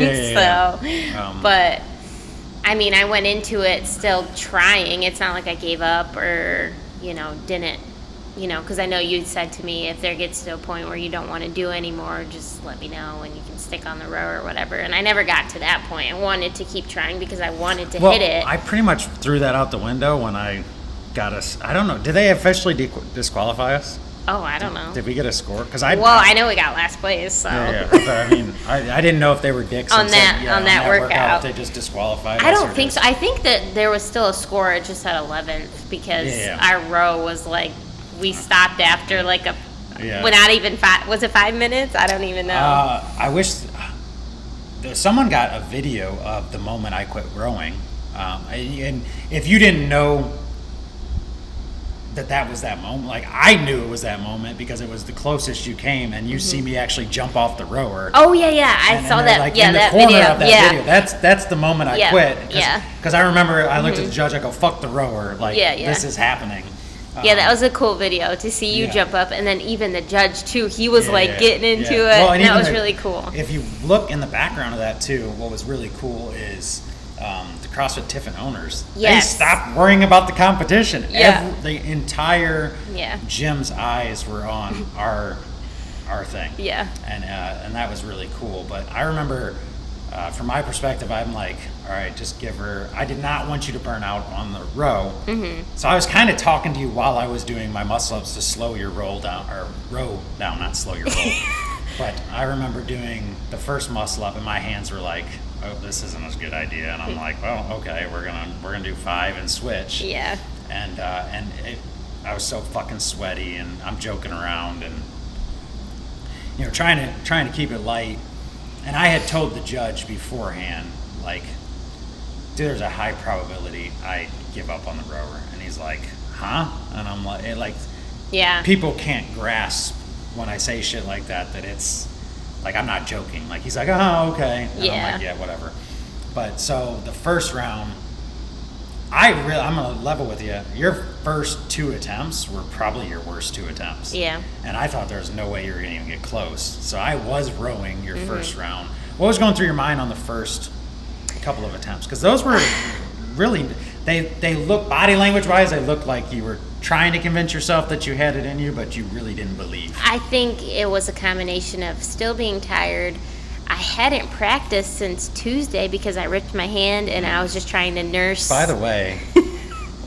But I mean, I went into it still trying. It's not like I gave up or didn't because I know you said to me, if there gets to a point where you don't want to do anymore, just let me know and you can stick on the row or whatever. And I never got to that point. I wanted to keep trying because I wanted to hit it. I pretty much threw that out the window when I got us. I don't know. Did they officially disqualify us? Oh, I don't know. Did we get a score? I know we got last place. So yeah. But I mean, I didn't know if they were dicks on that workout. If they just disqualified. I don't think so. I think that there was still a score. It just had 11th because our row was like we stopped after like well, not even 5. Was it 5 minutes? I don't even know. I wish someone got a video of the moment I quit rowing, and if you didn't know that was that moment. Like, I knew it was that moment because it was the closest you came, and you see me actually jump off the rower. Oh yeah, I saw that. Like, in the that corner video. of that video. That's the moment I quit. Yeah. Because I remember I looked at the judge. I go, "Fuck the rower!" Like, this is happening. Yeah, that was a cool video to see you jump up, and then even the judge too. He was getting into it. Well, and that was really cool. If you look in the background of that too, what was really cool is the CrossFit Tiffin owners. They stopped worrying about the competition. Yeah. The entire gym's eyes were on our thing. Yeah. And that was really cool. But I remember, from my perspective, I'm like, all right, just give her. I did not want you to burn out on the row. Mm-hmm. So I was kind of talking to you while I was doing my muscle ups to slow your row down, not slow your roll. But I remember doing the first muscle up, and my hands were like, "Oh, this isn't a good idea." And I'm like, "Well, okay, we're gonna do 5 and switch." Yeah. And I was so fucking sweaty, and I'm joking around, and trying to keep it light. And I had told the judge beforehand, like, dude, there's a high probability I give up on the rower. And he's like, huh? And I'm like, people can't grasp when I say shit like that it's like, I'm not joking. Like, he's like, oh, okay. And I'm like, yeah, whatever. But so the first round, I'm going to level with you. Your first 2 attempts were probably your worst 2 attempts. Yeah. And I thought there was no way you were going to even get close. So I was rowing your first round. What was going through your mind on the first couple of attempts? Because those were really, they look, body language wise, they looked like you were trying to convince yourself that you had it in you, but you really didn't believe. I think it was a combination of still being tired. I hadn't practiced since Tuesday because I ripped my hand and I was just trying to nurse. By the way,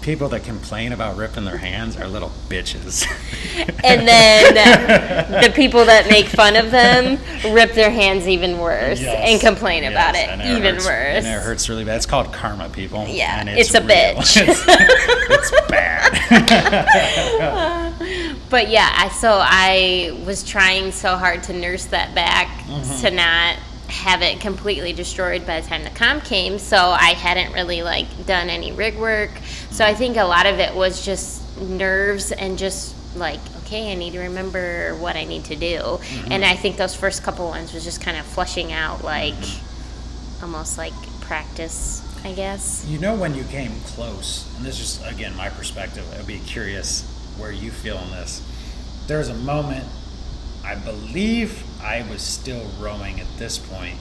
people that complain about ripping their hands are little bitches. And then the people that make fun of them rip their hands even worse and complain about it even worse. And it hurts really bad. It's called karma, people. Yeah, and it's a real. bitch. It's bad. But yeah, so I was trying so hard to nurse that back to not have it completely destroyed by the time the comp came. So I hadn't really done any rig work. So I think a lot of it was just nerves and just okay, I need to remember what I need to do. And I think those first couple ones was just kind of flushing out almost like practice, I guess. When you came close, and this is again my perspective, I'd be curious where you feel in this. There's a moment, I believe I was still rowing at this point,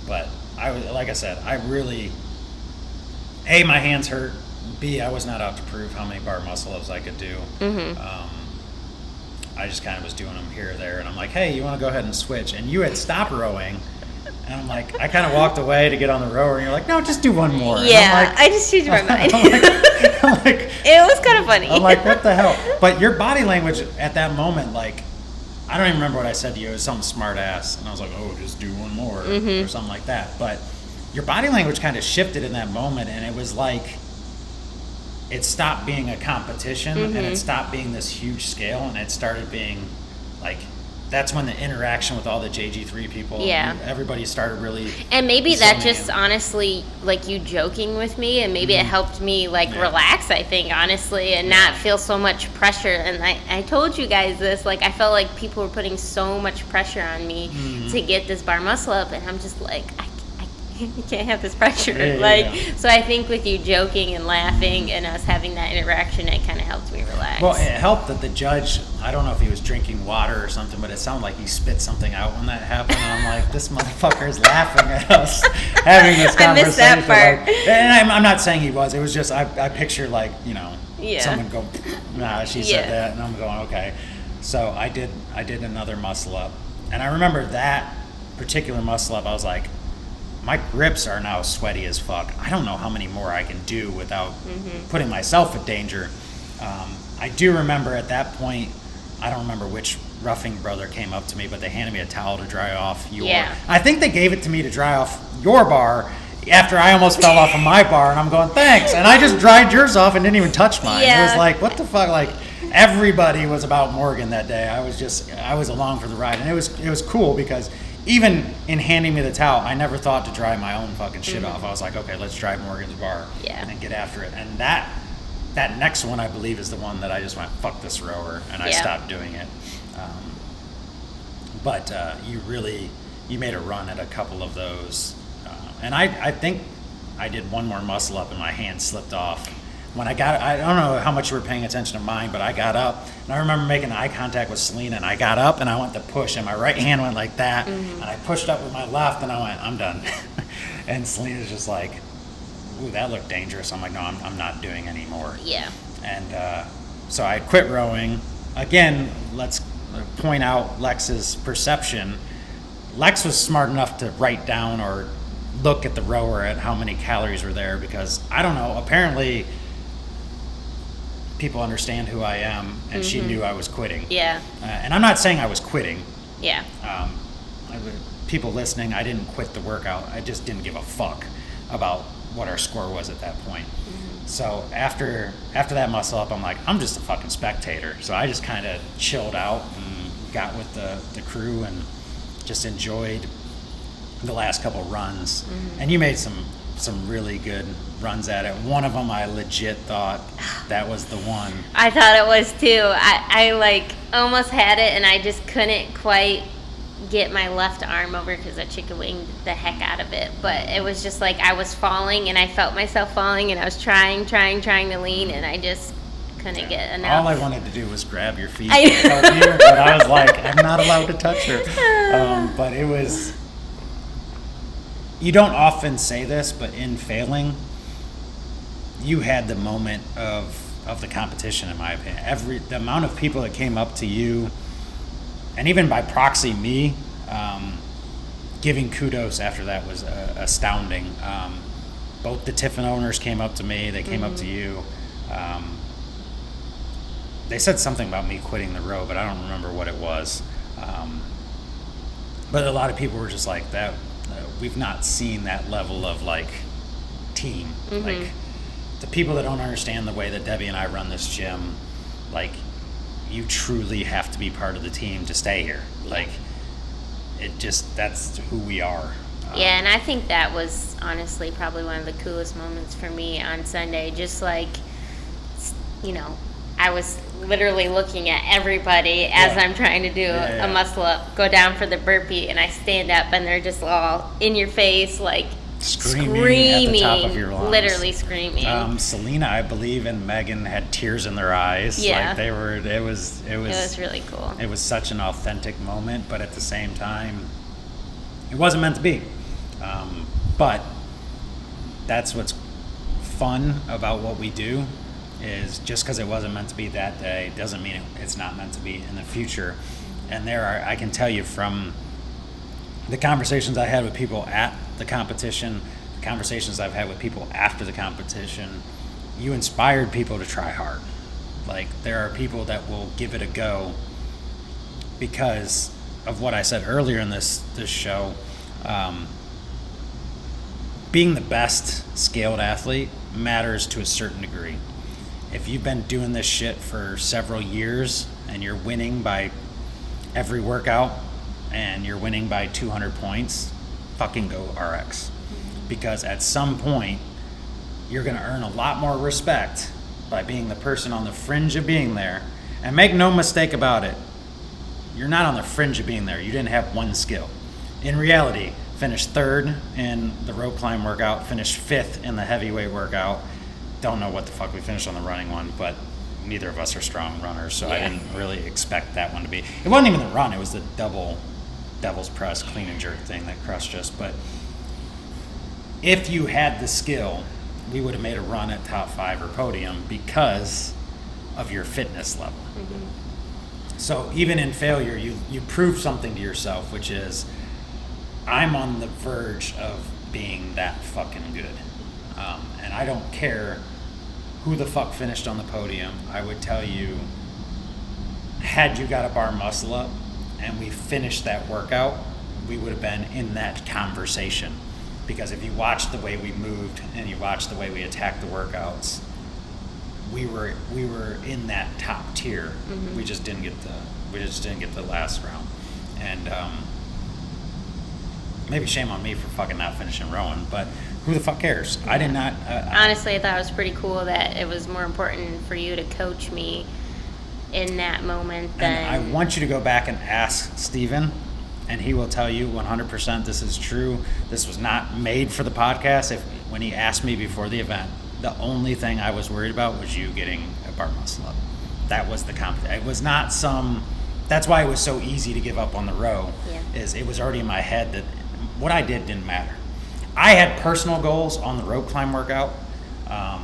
but I was, like I said, I really, A, my hands hurt, B, I was not out to prove how many bar muscle ups I could do. I just kind of was doing them here or there, and I'm like, hey, you want to go ahead and switch? And you had stopped rowing, and I'm like, I kind of walked away to get on the rower, and you're like, no, just do one more. Yeah, I just changed my mind. I'm like, it was kind of funny. I'm like, what the hell? But your body language at that moment, I don't even remember what I said to you. It was something smart ass. And I was like, oh, just do one more or something like that. But your body language kind of shifted in that moment, and it was like it stopped being a competition and it stopped being this huge scale, and it started being that's when the interaction with all the JG3 people, everybody started really. And maybe that just honestly, you joking with me, and maybe it helped me relax, I think, honestly, and not feel so much pressure. And I told you guys this, I felt like people were putting so much pressure on me to get this bar muscle up, and I'm just like, you can't have this pressure. So I think with you joking and laughing and us having that interaction, it kind of helped me relax. Well, it helped that the judge, I don't know if he was drinking water or something, but it sounded like he spit something out when that happened. And I'm like, this motherfucker is laughing at us having this conversation. I missed that part. And I'm not saying he was. It was just, I picture someone go, nah, she said that, and I'm going, okay. So I did another muscle up, and I remember that particular muscle up, I was like, my grips are now sweaty as fuck. I don't know how many more I can do without putting myself in danger. I do remember at that point, I don't remember which roughing brother came up to me, but they handed me a towel to dry off your. Yeah. I think they gave it to me to dry off your bar after I almost fell off of my bar, and I'm going, thanks. And I just dried yours off and didn't even touch mine. Yeah. It was like, what the fuck? Like, everybody was about Morgan that day. I was along for the ride, and it was cool because even in handing me the towel, I never thought to dry my own fucking shit off. I was like, okay, let's dry Morgan's bar and get after it. And that next one, I believe, is the one that I just went, fuck this rower, and I stopped doing it. But you made a run at a couple of those. And I think I did one more muscle up and my hand slipped off. When I don't know how much you were paying attention to mine, but I got up and I remember making eye contact with Selena, and I got up and I went to push and my right hand went like that, and I pushed up with my left and I went, I'm done. And Selena's just like, ooh, that looked dangerous. I'm like, no, I'm not doing anymore. Yeah. And so I quit rowing. Again, let's point out Lex's perception. Lex was smart enough to write down or look at the rower at how many calories were there, because I don't know, apparently people understand who I am, and she knew I was quitting. Yeah. And I'm not saying I was quitting. Yeah. People listening, I didn't quit the workout. I just didn't give a fuck about what our score was at that point. So after that muscle up, I'm like, I'm just a fucking spectator. So I just kind of chilled out and got with the crew and just enjoyed the last couple runs. And you made some really good runs at it. One of them I legit thought that was the one. I thought it was too. I like almost had it, and I just couldn't quite get my left arm over because I chicken winged the heck out of it. But it was just like I was falling, and I felt myself falling, and I was trying to lean, and I just couldn't get enough. All I wanted to do was grab your feet and help you, but I was like, I'm not allowed to touch her. But it was, you don't often say this, but in failing, you had the moment of the competition, in my opinion. The amount of people that came up to you, and even by proxy me, giving kudos after that was astounding. Both the Tiffin owners came up to me, they came up to you. They said something about me quitting the row, but I don't remember what it was. But a lot of people were just like, that. We've not seen that level of like team. Like, the people that don't understand the way that Debbie and I run this gym, like, you truly have to be part of the team to stay here. Like, that's who we are. Yeah, and I think that was honestly probably one of the coolest moments for me on Sunday. Just like, you know, I was literally looking at everybody as I'm trying to do a muscle up, go down for the burpee, and I stand up and they're just all in your face, like screaming at the top of your lungs. Literally screaming. Selena, I believe, and Megan had tears in their eyes. Yeah. Like it was really cool. It was such an authentic moment, but at the same time, it wasn't meant to be. But that's what's fun about what we do, is just because it wasn't meant to be that day doesn't mean it's not meant to be in the future. And I can tell you from the conversations I had with people at the competition, the conversations I've had with people after the competition, you inspired people to try hard. Like, there are people that will give it a go because of what I said earlier in this show. Being the best scaled athlete matters to a certain degree. If you've been doing this shit for several years and you're winning by every workout and you're winning by 200 points, fucking go RX. Because at some point, you're going to earn a lot more respect by being the person on the fringe of being there. And make no mistake about it, you're not on the fringe of being there. You didn't have one skill. In reality, finished third in the rope climb workout, finished fifth in the heavyweight workout. Don't know what the fuck we finished on the running one, but neither of us are strong runners, so I didn't really expect that one to be. It wasn't even the run, it was the devil's press clean and jerk thing that crushed us. But if you had the skill, we would have made a run at top 5 or podium, because of your fitness level. So even in failure, you prove something to yourself, which is, I'm on the verge of being that fucking good. And I don't care who the fuck finished on the podium. I would tell you, had you got a bar muscle up and we finished that workout, we would have been in that conversation. Because if you watched the way we moved and you watched the way we attacked the workouts, we were in that top tier. We just didn't get the last round. And maybe shame on me for fucking not finishing rowing, but who the fuck cares? I did not. Honestly, I thought it was pretty cool that it was more important for you to coach me in that moment than. And I want you to go back and ask Steven, and he will tell you 100% this is true. This was not made for the podcast. When he asked me before the event, the only thing I was worried about was you getting a bar muscle up. That was the competition. It was not some. That's why it was so easy to give up on the row. Is it was already in my head that what I did didn't matter. I had personal goals on the rope climb workout. I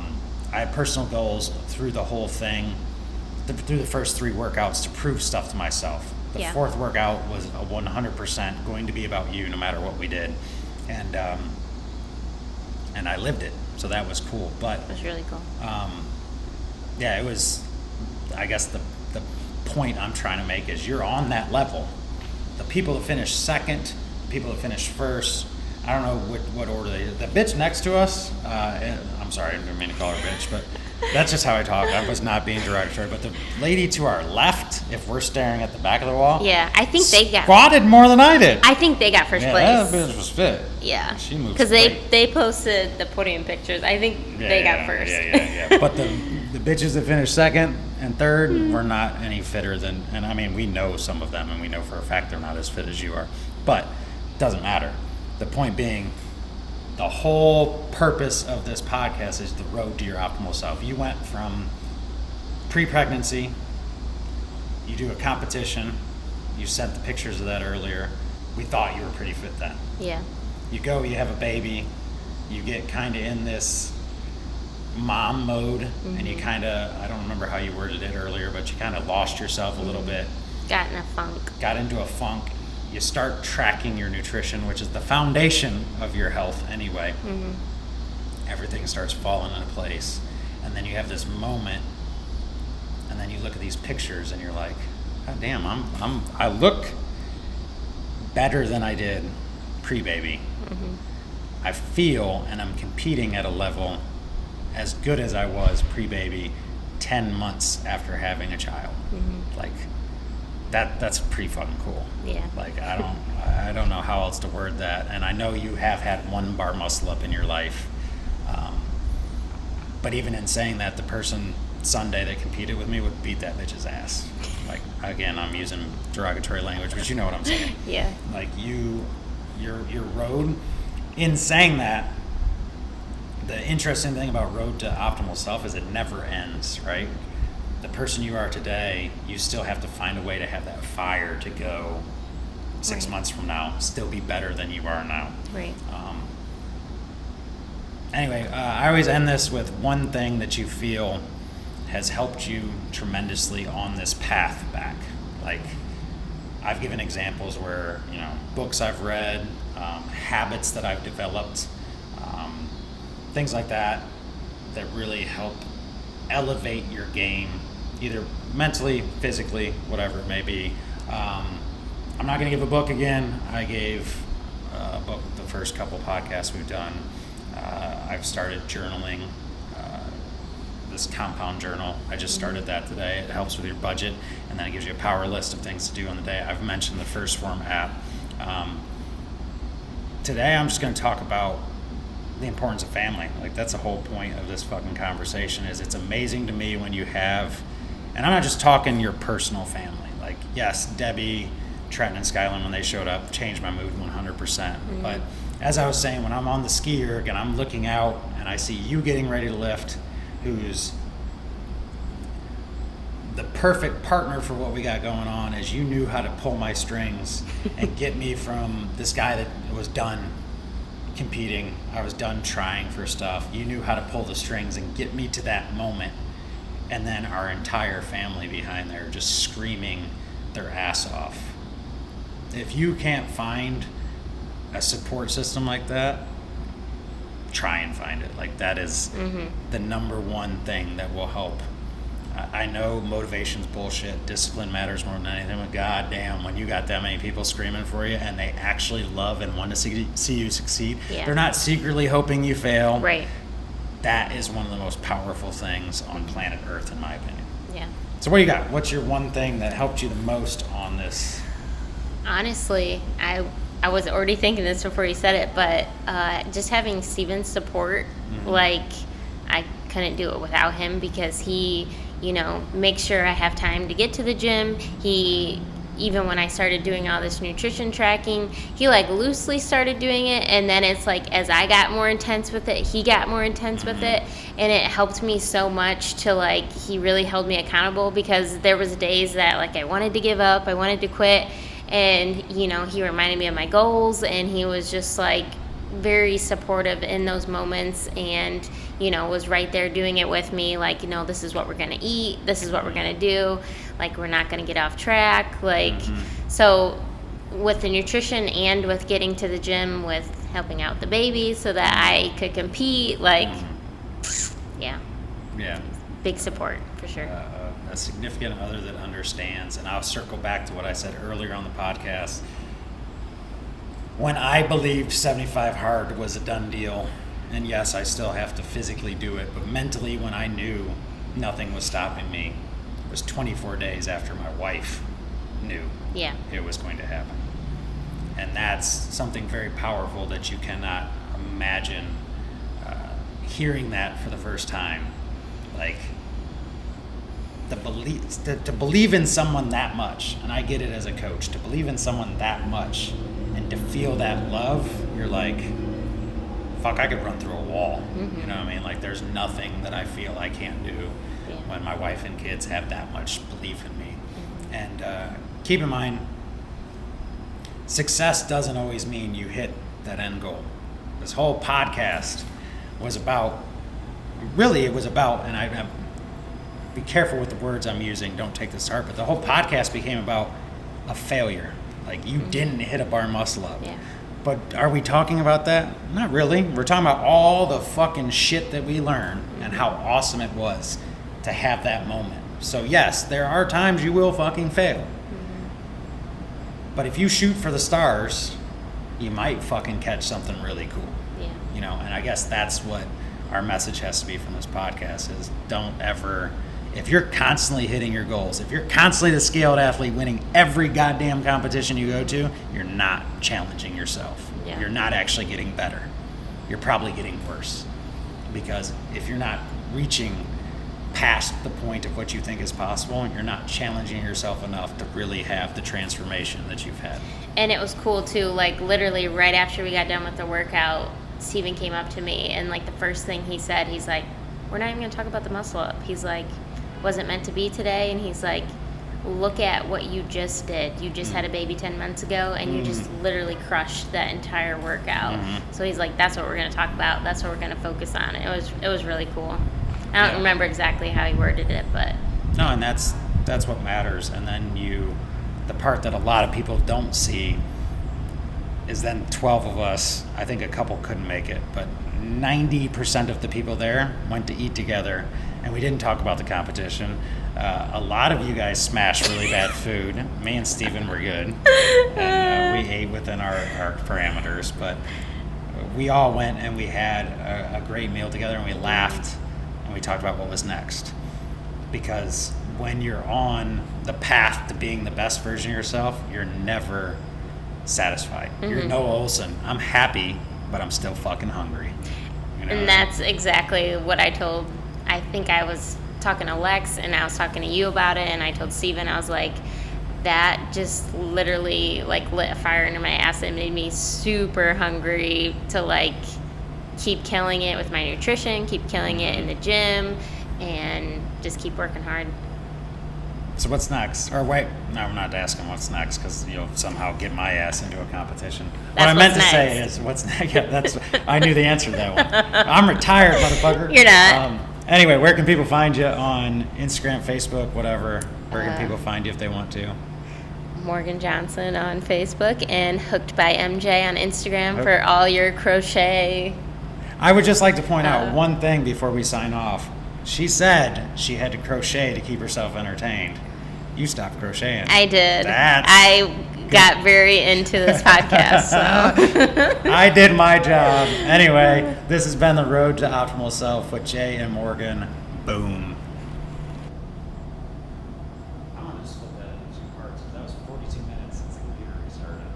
had personal goals through the whole thing, through the first 3 workouts to prove stuff to myself. The 4th workout was 100% going to be about you no matter what we did. And I lived it. So that was cool. But it was really cool. It was, I guess the point I'm trying to make is you're on that level. The people that finished second, people that finished first, I don't know what order they did. The bitch next to us, I'm sorry, I didn't mean to call her bitch, but that's just how I talk. I was not being derogatory. But the lady to our left, if we're staring at the back of the wall, I think they got squatted more than I did. I think they got first place. That bitch was fit. Yeah, she moved because they posted the podium pictures. I think they got first. Yeah. But the bitches that finished second and third were not any fitter than. And I mean, we know some of them, and we know for a fact they're not as fit as you are. But it doesn't matter. The point being, the whole purpose of this podcast is the road to your optimal self. You went from pre-pregnancy, you do a competition, you sent the pictures of that earlier. We thought you were pretty fit then. Yeah. You go, you have a baby, you get kind of in this mom mode, and you kind of, I don't remember how you worded it earlier, but you kind of lost yourself a little bit. Got in a funk. Got into a funk. You start tracking your nutrition, which is the foundation of your health anyway. Everything starts falling into place. And then you have this moment, and then you look at these pictures and you're like, God damn, I look better than I did pre-baby. I feel and I'm competing at a level as good as I was pre-baby 10 months after having a child. Like, that's pretty fucking cool. Yeah. Like, I don't know how else to word that. And I know you have had 1 bar muscle up in your life. But even in saying that, the person Sunday that competed with me would beat that bitch's ass. Like, again, I'm using derogatory language, but you know what I'm saying. Yeah. Like, your road, in saying that, the interesting thing about road to optimal self is it never ends, right? The person you are today, you still have to find a way to have that fire to go 6 months from now, still be better than you are now. Right. Anyway, I always end this with one thing that you feel has helped you tremendously on this path back. Like, I've given examples where, books I've read, habits that I've developed, things like that really help elevate your game, either mentally, physically, whatever it may be. I'm not going to give a book again. I gave a book the first couple podcasts we've done. I've started journaling, this compound journal. I just started that today. It helps with your budget, and then it gives you a power list of things to do on the day. I've mentioned the Phorm app. Today I'm just going to talk about the importance of family. Like, that's the whole point of this fucking conversation. Is it's amazing to me when you have, and I'm not just talking your personal family. Like, yes, Debbie, Trenton, and Skyland, when they showed up, changed my mood 100%. But as I was saying, when I'm on the ski erg and I'm looking out and I see you getting ready to lift, who's the perfect partner for what we got going on, is you knew how to pull my strings and get me from this guy that was done competing. I was done trying for stuff. You knew how to pull the strings and get me to that moment. and then our entire family behind there just screaming their ass off. If you can't find a support system like that, try and find it. Like, that is the number one thing that will help. I know motivation's bullshit, discipline matters more than anything, but goddamn, when you got that many people screaming for you and they actually love and want to see you succeed, they're not secretly hoping you fail. Right. That is one of the most powerful things on planet Earth, in my opinion. Yeah. So what do you got? What's your one thing that helped you the most on this? Honestly, I was already thinking this before you said it, but just having Steven's support, like, I couldn't do it without him, because he, makes sure I have time to get to the gym. Even when I started doing all this nutrition tracking, he loosely started doing it, and then it's as I got more intense with it, he got more intense with it, and it helped me so much to he really held me accountable, because there was days that I wanted to give up, I wanted to quit, and he reminded me of my goals, and he was just very supportive in those moments, and was right there doing it with me, this is what we're gonna eat, this is what we're gonna do, we're not gonna get off track, so with the nutrition and with getting to the gym, with helping out the baby so that I could compete, yeah, big support for sure. A significant other that understands, and I'll circle back to what I said earlier on the podcast. When I believed 75 hard was a done deal, and yes, I still have to physically do it, but mentally, when I knew nothing was stopping me, it was 24 days after my wife knew it was going to happen. And that's something very powerful that you cannot imagine hearing that for the first time. To believe in someone that much, and I get it as a coach, to believe in someone that much and to feel that love, you're fuck, I could run through a wall. You know what I mean? There's nothing that I feel I can't do when my wife and kids have that much belief in me. And keep in mind, success doesn't always mean you hit that end goal. This whole podcast was about, and I be careful with the words I'm using, don't take this to heart, but the whole podcast became about a failure. You didn't hit a bar muscle up. Yeah. But are we talking about that? Not really. We're talking about all the fucking shit that we learned and how awesome it was to have that moment. So yes, there are times you will fucking fail. But if you shoot for the stars, you might fucking catch something really cool. Yeah. And I guess that's what our message has to be from this podcast is don't ever, if you're constantly hitting your goals, if you're constantly the scaled athlete winning every goddamn competition you go to, you're not challenging yourself. Yeah. You're not actually getting better. You're probably getting worse. Because if you're not reaching past the point of what you think is possible, you're not challenging yourself enough to really have the transformation that you've had. And it was cool too, literally right after we got done with the workout, Steven came up to me, and the first thing he said, he's we're not even gonna talk about the muscle up. He's wasn't meant to be today, and he's look at what you just did. You just had a baby 10 months ago, and you just literally crushed that entire workout. So he's that's what we're gonna talk about, that's what we're gonna focus on. It was really cool. I don't remember exactly how he worded it, but no, and that's what matters. And then the part that a lot of people don't see is then 12 of us, I think a couple couldn't make it, but 90% of the people there went to eat together, and we didn't talk about the competition. A lot of you guys smashed really bad food. Me and Steven were good, and we ate within our parameters, but we all went and we had a great meal together, and we laughed, and we talked about what was next. Because when you're on the path to being the best version of yourself, you're never satisfied. You're Noah Olsen. I'm happy, but I'm still fucking hungry. And that's exactly what I think I was talking to Lex, and I was talking to you about it, and I told Steven, I was that just literally lit a fire under my ass and made me super hungry to keep killing it with my nutrition, keep killing it in the gym, and just keep working hard. So what's next? Or wait, no, I'm not asking what's next, because you'll somehow get my ass into a competition. What I meant to say is what's next. Yeah, I knew the answer to that one. I'm retired, motherfucker. You're not. Anyway, where can people find you on Instagram, Facebook, whatever? Where can people find you if they want to? Morgan Johnson on Facebook and Hooked by MJ on Instagram for all your crochet. I would just like to point out one thing before we sign off. She said she had to crochet to keep herself entertained. You stopped crocheting. I did. I got very into this podcast, so. I did my job. Anyway, this has been The Road to Optimal Self with Jay and Morgan. Boom. I'm going to split that into 2 parts because that was 42 minutes since the computer restarted.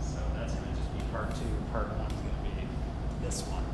So that's going to just be part 2. Part 1 is going to be this one.